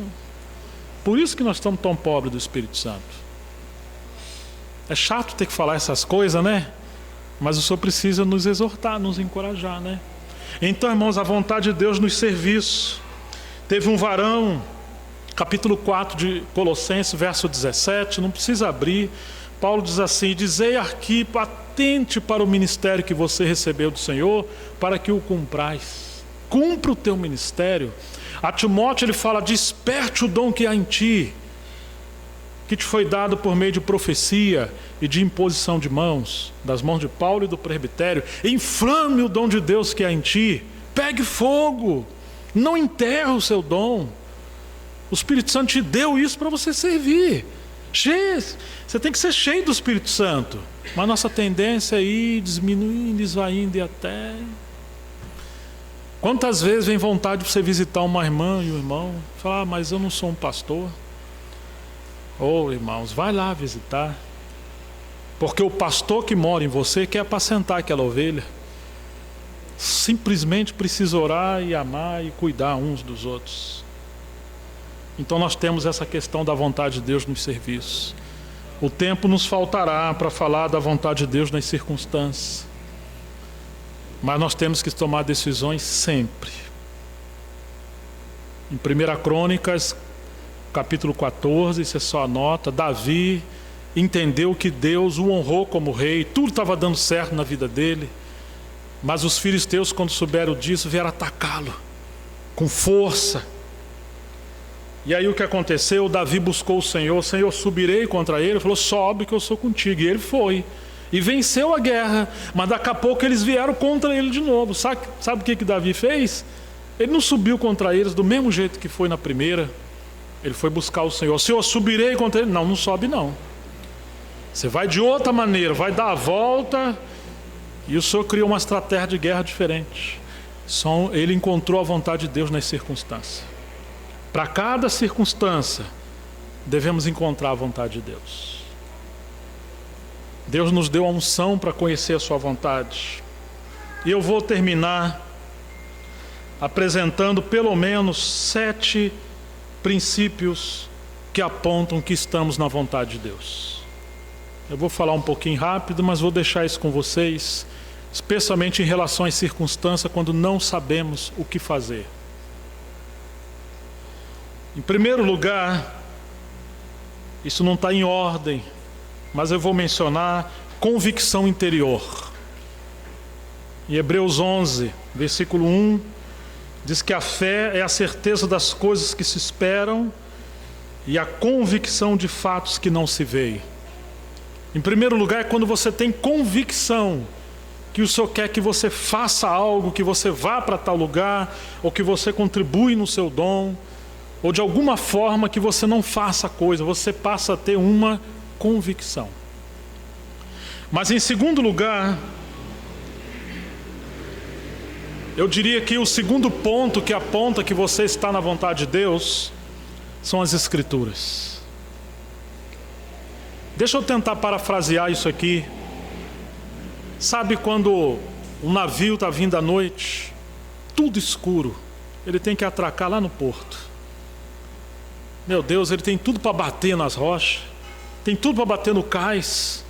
Por isso que nós estamos tão pobres do Espírito Santo. É chato ter que falar essas coisas, né? Mas o Senhor precisa nos exortar, nos encorajar, né? Então, irmãos, a vontade de Deus nos serviços. Teve um varão, capítulo 4 de Colossenses, verso 17, não precisa abrir. Paulo diz assim: dizei Arquipo, atente para o ministério que você recebeu do Senhor, para que o cumprais. Cumpra o teu ministério. A Timóteo ele fala: desperte o dom que há em ti, que te foi dado por meio de profecia e de imposição de mãos, das mãos de Paulo e do presbitério. Inflame o dom de Deus que há em ti, pegue fogo, não enterre o seu dom. O Espírito Santo te deu isso para você servir. Você tem que ser cheio do Espírito Santo. Mas nossa tendência é ir diminuindo, esvaindo e até... Quantas vezes vem vontade de você visitar uma irmã e um irmão, falar: mas eu não sou um pastor. Irmãos, vai lá visitar. Porque o pastor que mora em você quer apacentar aquela ovelha. Simplesmente precisa orar e amar e cuidar uns dos outros. Então nós temos essa questão da vontade de Deus nos serviços. O tempo nos faltará para falar da vontade de Deus nas circunstâncias. Mas nós temos que tomar decisões sempre. Em 1 Crônicas, capítulo 14, você só anota, Davi entendeu que Deus o honrou como rei, tudo estava dando certo na vida dele, mas os filisteus, quando souberam disso, vieram atacá-lo com força. E aí o que aconteceu? Davi buscou o Senhor: Senhor, subirei contra ele. Ele falou: sobe que eu sou contigo. E ele foi e venceu a guerra, mas daqui a pouco eles vieram contra ele de novo. Sabe o que Davi fez? Ele não subiu contra eles do mesmo jeito que foi na primeira. Ele foi buscar o Senhor: Senhor, subirei contra ele. Não sobe não. Você vai de outra maneira, vai dar a volta. E o Senhor criou uma estratégia de guerra diferente. Ele encontrou a vontade de Deus nas circunstâncias. Para cada circunstância, devemos encontrar a vontade de Deus. Deus nos deu a unção para conhecer a sua vontade. E eu vou terminar apresentando pelo menos 7 princípios que apontam que estamos na vontade de Deus. Eu vou falar um pouquinho rápido, mas vou deixar isso com vocês, especialmente em relação às circunstâncias quando não sabemos o que fazer. Em primeiro lugar, isso não está em ordem, mas eu vou mencionar convicção interior. Em Hebreus 11, versículo 1, diz que a fé é a certeza das coisas que se esperam e a convicção de fatos que não se veem. Em primeiro lugar, é quando você tem convicção que o Senhor quer que você faça algo, que você vá para tal lugar, ou que você contribui no seu dom, ou de alguma forma que você não faça coisa, você passa a ter uma convicção. Mas em segundo lugar, eu diria que o segundo ponto que aponta que você está na vontade de Deus são as Escrituras. Deixa eu tentar parafrasear isso aqui. Sabe quando um navio está vindo à noite, tudo escuro, ele tem que atracar lá no porto. Meu Deus, ele tem tudo para bater nas rochas, tem tudo para bater no cais,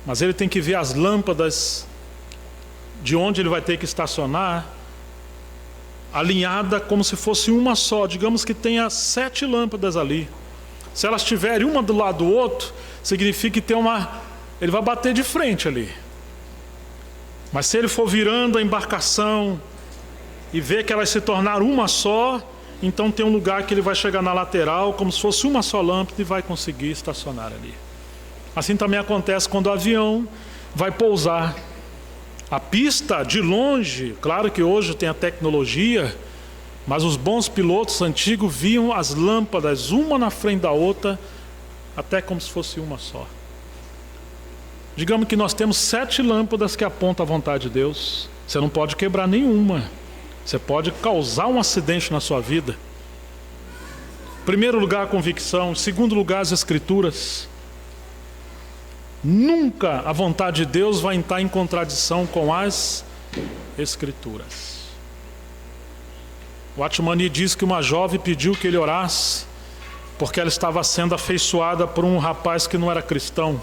mas ele tem que ver as lâmpadas de onde ele vai ter que estacionar, alinhada como se fosse uma só. Digamos que tenha 7 lâmpadas ali. Se elas estiverem uma do lado do outro, significa que ele vai bater de frente ali. Mas se ele for virando a embarcação e ver que elas se tornaram uma só, então tem um lugar que ele vai chegar na lateral, como se fosse uma só lâmpada, e vai conseguir estacionar ali. Assim também acontece quando o avião vai pousar. A pista de longe, claro que hoje tem a tecnologia, mas os bons pilotos antigos viam as lâmpadas uma na frente da outra, até como se fosse uma só. Digamos que nós temos 7 lâmpadas que apontam a vontade de Deus. Você não pode quebrar nenhuma. Você pode causar um acidente na sua vida. Em primeiro lugar, a convicção. Em segundo lugar, as Escrituras. Nunca a vontade de Deus vai entrar em contradição com as Escrituras. O Atmani diz que uma jovem pediu que ele orasse porque ela estava sendo afeiçoada por um rapaz que não era cristão.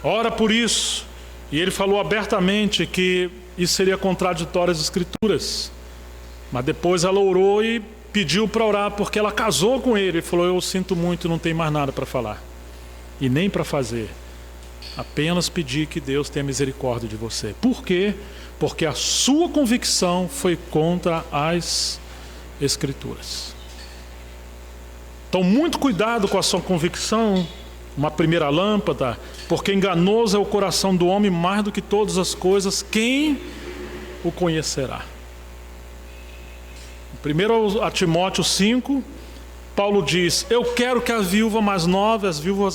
Ora por isso. E ele falou abertamente que isso seria contraditório às Escrituras. Mas depois ela orou e pediu para orar porque ela casou com ele. Ele falou: eu sinto muito, não tenho mais nada para falar e nem para fazer. Apenas pedir que Deus tenha misericórdia de você. Por quê? Porque a sua convicção foi contra as Escrituras. Então, muito cuidado com a sua convicção. Uma primeira lâmpada, porque enganoso é o coração do homem mais do que todas as coisas, quem o conhecerá? 1 Timóteo 5, Paulo diz: eu quero que as viúvas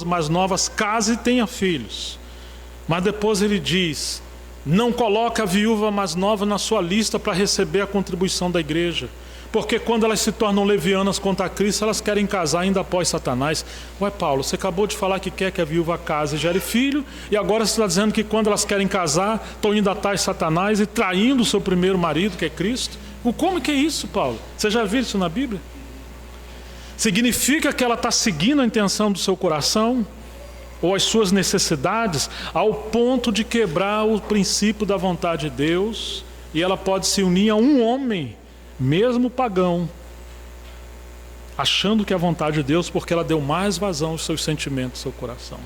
mais novas casem e tenham filhos. Mas depois ele diz: não coloque a viúva mais nova na sua lista para receber a contribuição da igreja. Porque quando elas se tornam levianas contra Cristo, elas querem casar ainda após Satanás. Ué, Paulo, você acabou de falar que quer que a viúva case e gere filho, e agora você está dizendo que quando elas querem casar, estão indo atrás de Satanás e traindo o seu primeiro marido, que é Cristo? Como que é isso, Paulo? Você já viu isso na Bíblia? Significa que ela está seguindo a intenção do seu coração, ou as suas necessidades, ao ponto de quebrar o princípio da vontade de Deus, e ela pode se unir a um homem, mesmo pagão, achando que é a vontade de Deus, porque ela deu mais vazão aos seus sentimentos, ao seu coração.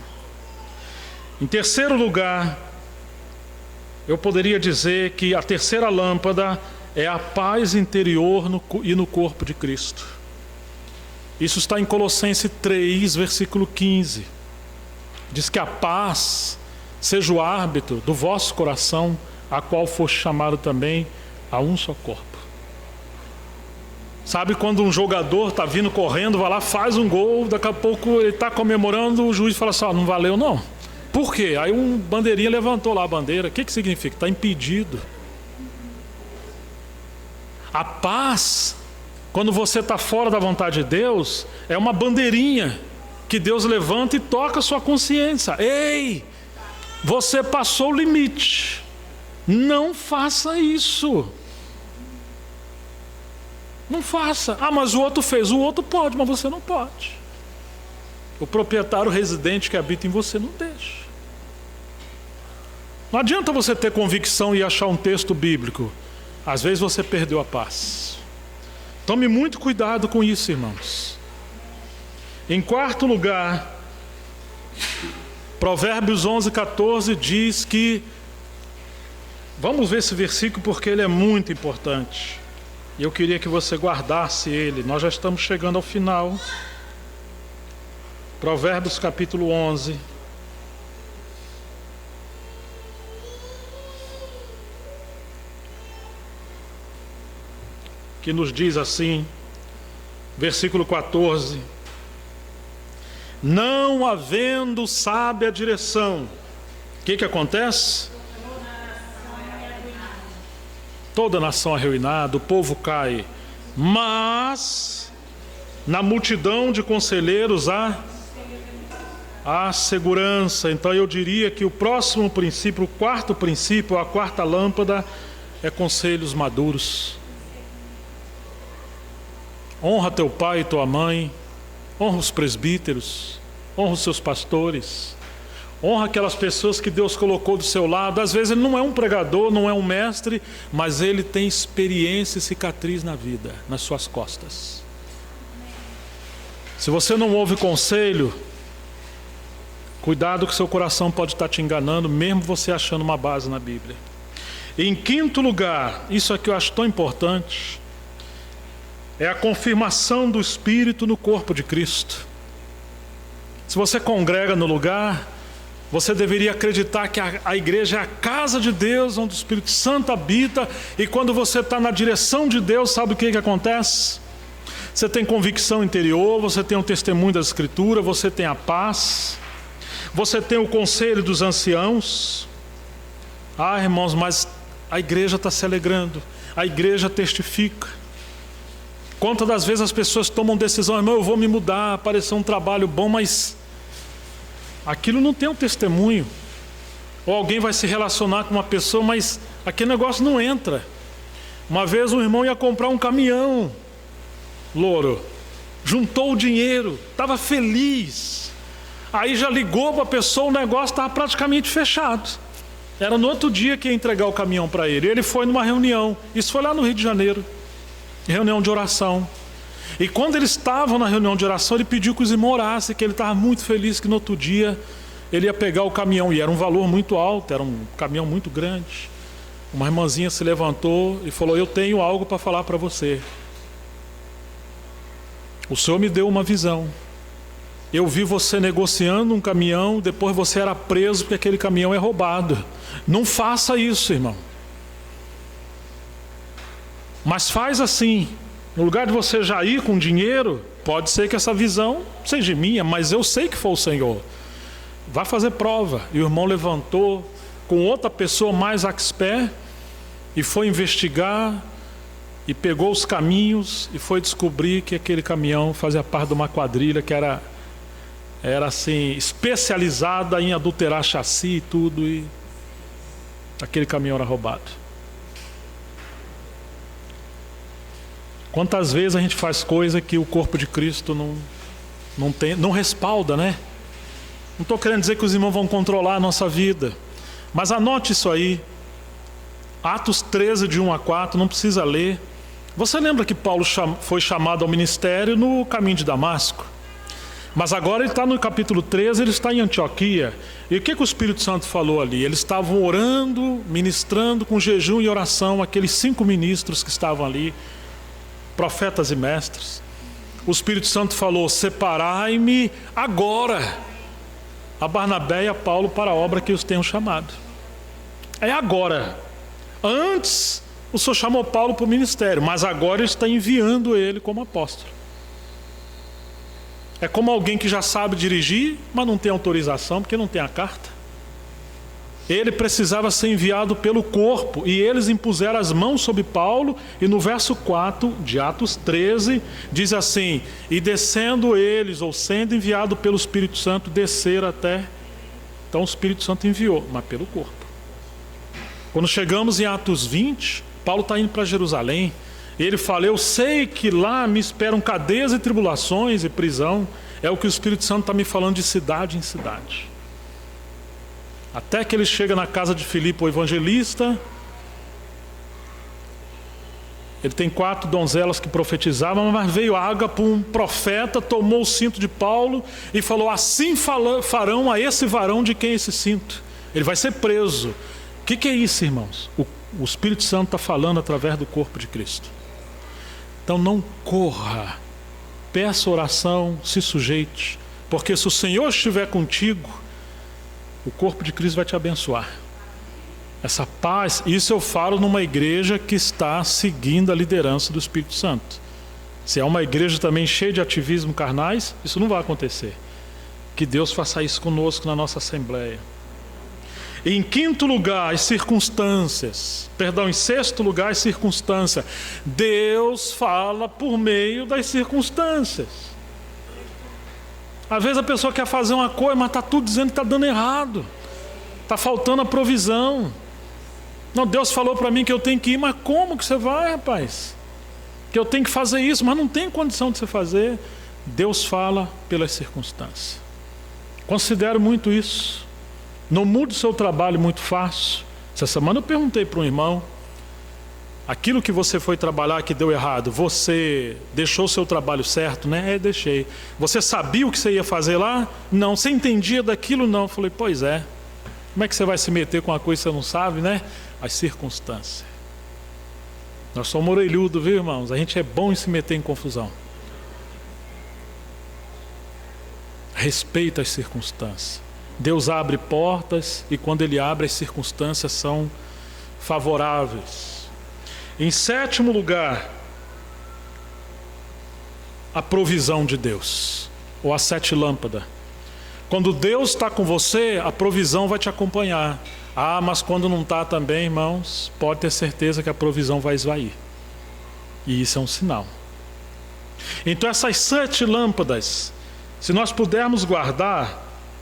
Em terceiro lugar, eu poderia dizer que a terceira lâmpada é a paz interior e no corpo de Cristo. Isso está em Colossenses 3, versículo 15. Diz que a paz seja o árbitro do vosso coração, a qual foste chamado também a um só corpo. Sabe quando um jogador está vindo correndo, vai lá, faz um gol, daqui a pouco ele está comemorando, o juiz fala assim: não valeu não. Por quê? Aí um bandeirinha levantou lá a bandeira. O que significa? Está impedido. A paz, quando você está fora da vontade de Deus, é uma bandeirinha que Deus levanta e toca a sua consciência. Ei, você passou o limite. Não faça isso. Não faça. Mas o outro fez. O outro pode, mas você não pode. O proprietário residente que habita em você não deixa. Não adianta você ter convicção e achar um texto bíblico. Às vezes você perdeu a paz. Tome muito cuidado com isso, irmãos. Em quarto lugar, Provérbios 11:14 diz que... Vamos ver esse versículo porque ele é muito importante. E eu queria que você guardasse ele. Nós já estamos chegando ao final. Provérbios capítulo 11. que nos diz assim, versículo 14: não havendo sábia direção, o que acontece? Toda nação é arruinada, o povo cai, mas na multidão de conselheiros há segurança. Então eu diria que o próximo princípio, o quarto princípio, a quarta lâmpada, é conselhos maduros. Honra teu pai e tua mãe, honra os presbíteros, honra os seus pastores, honra aquelas pessoas que Deus colocou do seu lado. Às vezes ele não é um pregador, não é um mestre, mas ele tem experiência e cicatriz na vida, nas suas costas. Se você não ouve conselho, cuidado que seu coração pode estar te enganando, mesmo você achando uma base na Bíblia. Em quinto lugar, isso aqui eu acho tão importante, é a confirmação do Espírito no corpo de Cristo. Se você congrega no lugar, você deveria acreditar que a igreja é a casa de Deus, onde o Espírito Santo habita, e quando você está na direção de Deus, sabe o que acontece? Você tem convicção interior, você tem o testemunho da Escritura, você tem a paz, você tem o conselho dos anciãos. Ah, irmãos, mas a igreja está se alegrando, a igreja testifica. Quantas das vezes as pessoas tomam decisão, irmão, eu vou me mudar, apareceu um trabalho bom, mas aquilo não tem um testemunho. Ou alguém vai se relacionar com uma pessoa, mas aquele negócio não entra. Uma vez um irmão ia comprar um caminhão, louro, juntou o dinheiro, estava feliz. Aí já ligou para a pessoa, o negócio estava praticamente fechado. Era no outro dia que ia entregar o caminhão para ele. Ele foi numa reunião, isso foi lá no Rio de Janeiro, reunião de oração. E quando eles estavam na reunião de oração, ele pediu que os irmãos orassem, que ele estava muito feliz que no outro dia ele ia pegar o caminhão, e era um valor muito alto, era um caminhão muito grande. Uma irmãzinha se levantou e falou: eu tenho algo para falar para você. O Senhor me deu uma visão. Eu vi você negociando um caminhão, depois você era preso porque aquele caminhão é roubado. Não faça isso, irmão. Mas faz assim, no lugar de você já ir com dinheiro, pode ser que essa visão seja minha, mas eu sei que foi o Senhor. Vai fazer prova. E o irmão levantou com outra pessoa mais expert e foi investigar e pegou os caminhos e foi descobrir que aquele caminhão fazia parte de uma quadrilha que era assim, especializada em adulterar chassi e tudo, e aquele caminhão era roubado. Quantas vezes a gente faz coisa que o corpo de Cristo não respalda, né? Não estou querendo dizer que os irmãos vão controlar a nossa vida, mas anote isso aí. Atos 13, de 1 a 4, não precisa ler. Você lembra que Paulo foi chamado ao ministério no caminho de Damasco? Mas agora ele está no capítulo 13, ele está em Antioquia. E o que o Espírito Santo falou ali? Eles estavam orando, ministrando com jejum e oração, aqueles 5 ministros que estavam ali, profetas e mestres. O Espírito Santo falou: separai-me agora a Barnabé e a Paulo para a obra que os tenham chamado. É agora. Antes o Senhor chamou Paulo para o ministério, mas agora ele está enviando ele como apóstolo. É como alguém que já sabe dirigir, mas não tem autorização porque não tem a carta. Ele precisava ser enviado pelo corpo, e eles impuseram as mãos sobre Paulo, e no verso 4 de Atos 13, diz assim: e descendo eles, ou sendo enviado pelo Espírito Santo, desceram até... Então o Espírito Santo enviou, mas pelo corpo. Quando chegamos em Atos 20, Paulo está indo para Jerusalém, e ele fala: eu sei que lá me esperam cadeias e tribulações e prisão. É o que o Espírito Santo está me falando de cidade em cidade. Até que ele chega na casa de Filipe, o evangelista. Ele tem 4 donzelas que profetizavam, mas veio Ágapo, um profeta, tomou o cinto de Paulo e falou: assim farão a esse varão de quem é esse cinto. Ele vai ser preso. O que é isso, irmãos? O Espírito Santo está falando através do corpo de Cristo. Então não corra, peça oração, se sujeite, porque se o Senhor estiver contigo, o corpo de Cristo vai te abençoar. Essa paz, isso eu falo numa igreja que está seguindo a liderança do Espírito Santo. Se é uma igreja também cheia de ativismo carnais, isso não vai acontecer. Que Deus faça isso conosco na nossa assembleia. Em quinto lugar, as circunstâncias. Em sexto lugar, as circunstâncias. Deus fala por meio das circunstâncias. Às vezes a pessoa quer fazer uma coisa, mas está tudo dizendo que está dando errado. Está faltando a provisão. Não, Deus falou para mim que eu tenho que ir, mas como que você vai, rapaz? Que eu tenho que fazer isso, mas não tem condição de você fazer. Deus fala pelas circunstâncias. Considero muito isso. Não mude o seu trabalho muito fácil. Essa semana eu perguntei para um irmão, aquilo que você foi trabalhar que deu errado, você deixou o seu trabalho certo, né? Deixei. Você sabia o que você ia fazer lá? Não. Você entendia daquilo? Não. Eu falei, pois é. Como é que você vai se meter com uma coisa que você não sabe, né? As circunstâncias. Nós somos orelhudos, viu, irmãos? A gente é bom em se meter em confusão. Respeita as circunstâncias. Deus abre portas e quando Ele abre, as circunstâncias são favoráveis. Em sétimo lugar, a provisão de Deus, ou as 7 lâmpadas. Quando Deus está com você, a provisão vai te acompanhar. Ah, mas quando não está também, irmãos, pode ter certeza que a provisão vai esvair. E isso é um sinal. Então essas 7 lâmpadas, se nós pudermos guardar,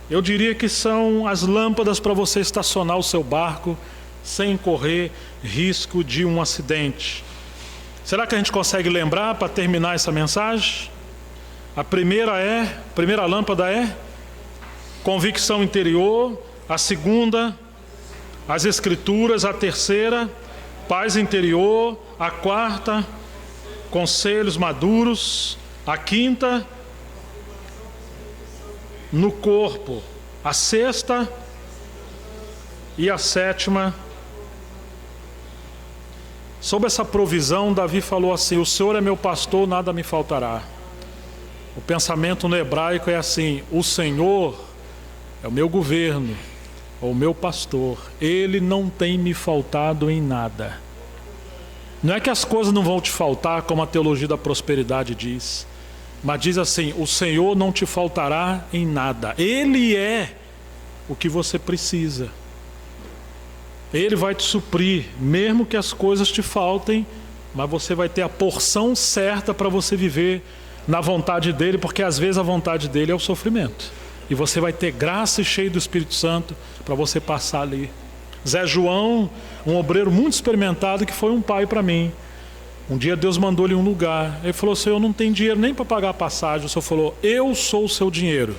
eu diria que são as lâmpadas para você estacionar o seu barco sem correr risco de um acidente. Será que a gente consegue lembrar para terminar essa mensagem? A primeira lâmpada é convicção interior. A segunda, as escrituras. A terceira, paz interior. A quarta, conselhos maduros. A quinta, no corpo. A sexta e a sétima. Sobre essa provisão, Davi falou assim: o Senhor é meu pastor, nada me faltará. O pensamento no hebraico é assim: o Senhor é o meu governo, o meu pastor, Ele não tem me faltado em nada. Não é que as coisas não vão te faltar, como a teologia da prosperidade diz, mas diz assim: o Senhor não te faltará em nada. Ele é o que você precisa. Ele vai te suprir, mesmo que as coisas te faltem, mas você vai ter a porção certa para você viver na vontade dEle, porque às vezes a vontade dEle é o sofrimento. E você vai ter graça e cheio do Espírito Santo para você passar ali. Zé João, um obreiro muito experimentado, que foi um pai para mim. Um dia Deus mandou-lhe um lugar. Ele falou: Senhor, eu não tenho dinheiro nem para pagar a passagem. O Senhor falou: eu sou o seu dinheiro.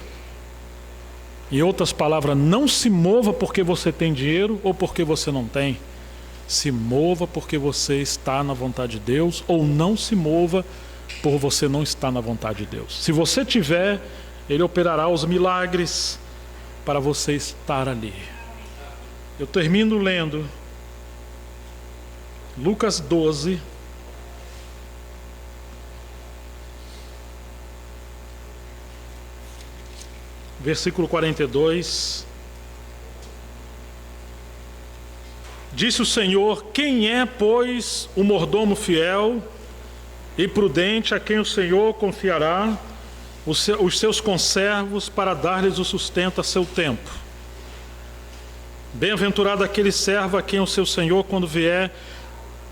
Em outras palavras, não se mova porque você tem dinheiro ou porque você não tem. Se mova porque você está na vontade de Deus, ou não se mova por você não estar na vontade de Deus. Se você tiver, Ele operará os milagres para você estar ali. Eu termino lendo Lucas 12. Versículo 42. Disse o Senhor: quem é, pois, o mordomo fiel e prudente a quem o Senhor confiará os seus conservos para dar-lhes o sustento a seu tempo? Bem-aventurado aquele servo a quem o seu Senhor, quando vier,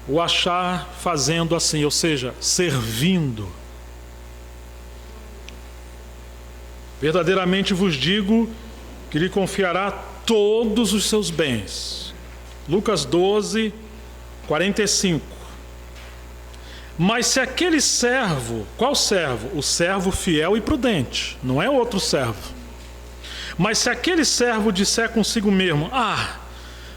o achar fazendo assim, ou seja, servindo. Verdadeiramente vos digo que lhe confiará todos os seus bens. Lucas 12, 45. Mas se aquele servo, qual servo? O servo fiel e prudente, não é outro servo. Mas se aquele servo disser consigo mesmo: ah,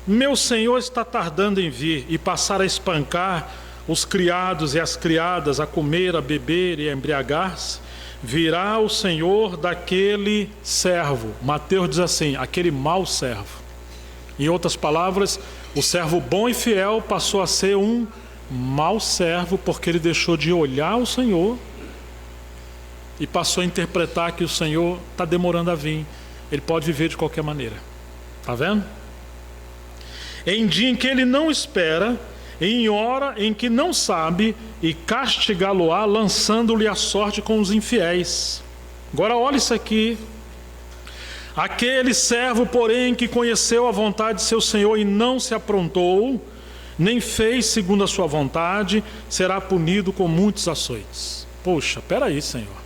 meu senhor está tardando em vir, e passar a espancar os criados e as criadas, a comer, a beber e a embriagar-se, virá o Senhor daquele servo. Mateus diz assim: aquele mau servo. Em outras palavras, o servo bom e fiel passou a ser um mau servo, porque ele deixou de olhar o Senhor e passou a interpretar que o Senhor está demorando a vir. Ele pode viver de qualquer maneira. Está vendo? em dia em que ele não espera, em hora em que não sabe, e castigá-lo-á, lançando-lhe a sorte com os infiéis. Agora olha isso aqui. Aquele servo, porém, que conheceu a vontade de seu senhor e não se aprontou, nem fez segundo a sua vontade, será punido com muitos açoites. Poxa, peraí, Senhor.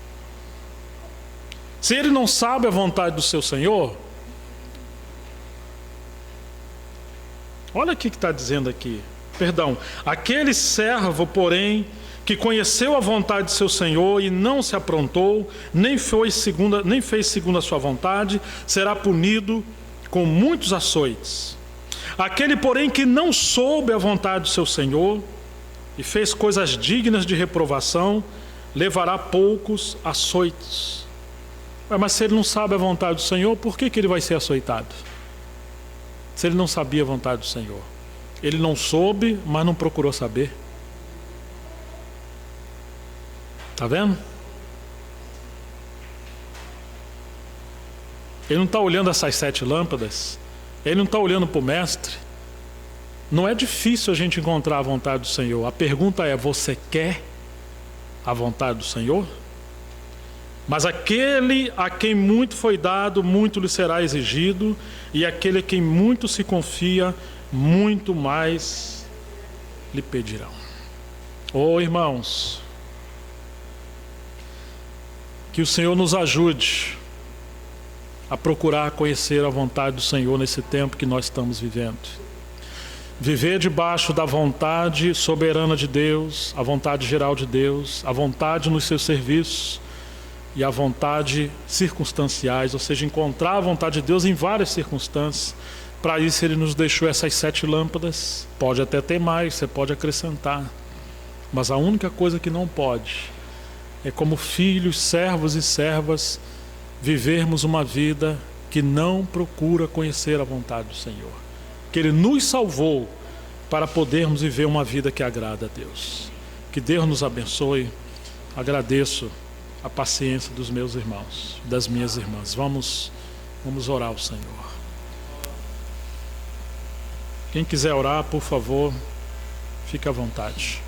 Se ele não sabe a vontade do seu senhor, olha o que está dizendo aqui. Perdão, aquele servo, porém, que conheceu a vontade de seu senhor e não se aprontou, nem fez segundo a sua vontade, será punido com muitos açoites. Aquele, porém, que não soube a vontade do seu senhor e fez coisas dignas de reprovação, levará poucos açoites. Mas se ele não sabe a vontade do Senhor, por que ele vai ser açoitado? Se ele não sabia a vontade do Senhor. Ele não soube, mas não procurou saber. Está vendo? Ele não está olhando essas 7 lâmpadas. Ele não está olhando para o mestre. Não é difícil a gente encontrar a vontade do Senhor. A pergunta é: você quer a vontade do Senhor? Mas aquele a quem muito foi dado, muito lhe será exigido, e aquele a quem muito se confia, muito mais lhe pedirão. Oh, irmãos, que o Senhor nos ajude a procurar conhecer a vontade do Senhor nesse tempo que nós estamos vivendo. Viver debaixo da vontade soberana de Deus, a vontade geral de Deus, a vontade nos seus serviços e a vontade circunstanciais, ou seja, encontrar a vontade de Deus em várias circunstâncias. Para isso Ele nos deixou essas 7 lâmpadas. Pode até ter mais, você pode acrescentar, mas a única coisa que não pode é, como filhos, servos e servas, vivermos uma vida que não procura conhecer a vontade do Senhor, que Ele nos salvou para podermos viver uma vida que agrada a Deus. Que Deus nos abençoe. Agradeço a paciência dos meus irmãos, das minhas irmãs. Vamos orar ao Senhor. Quem quiser orar, por favor, fique à vontade.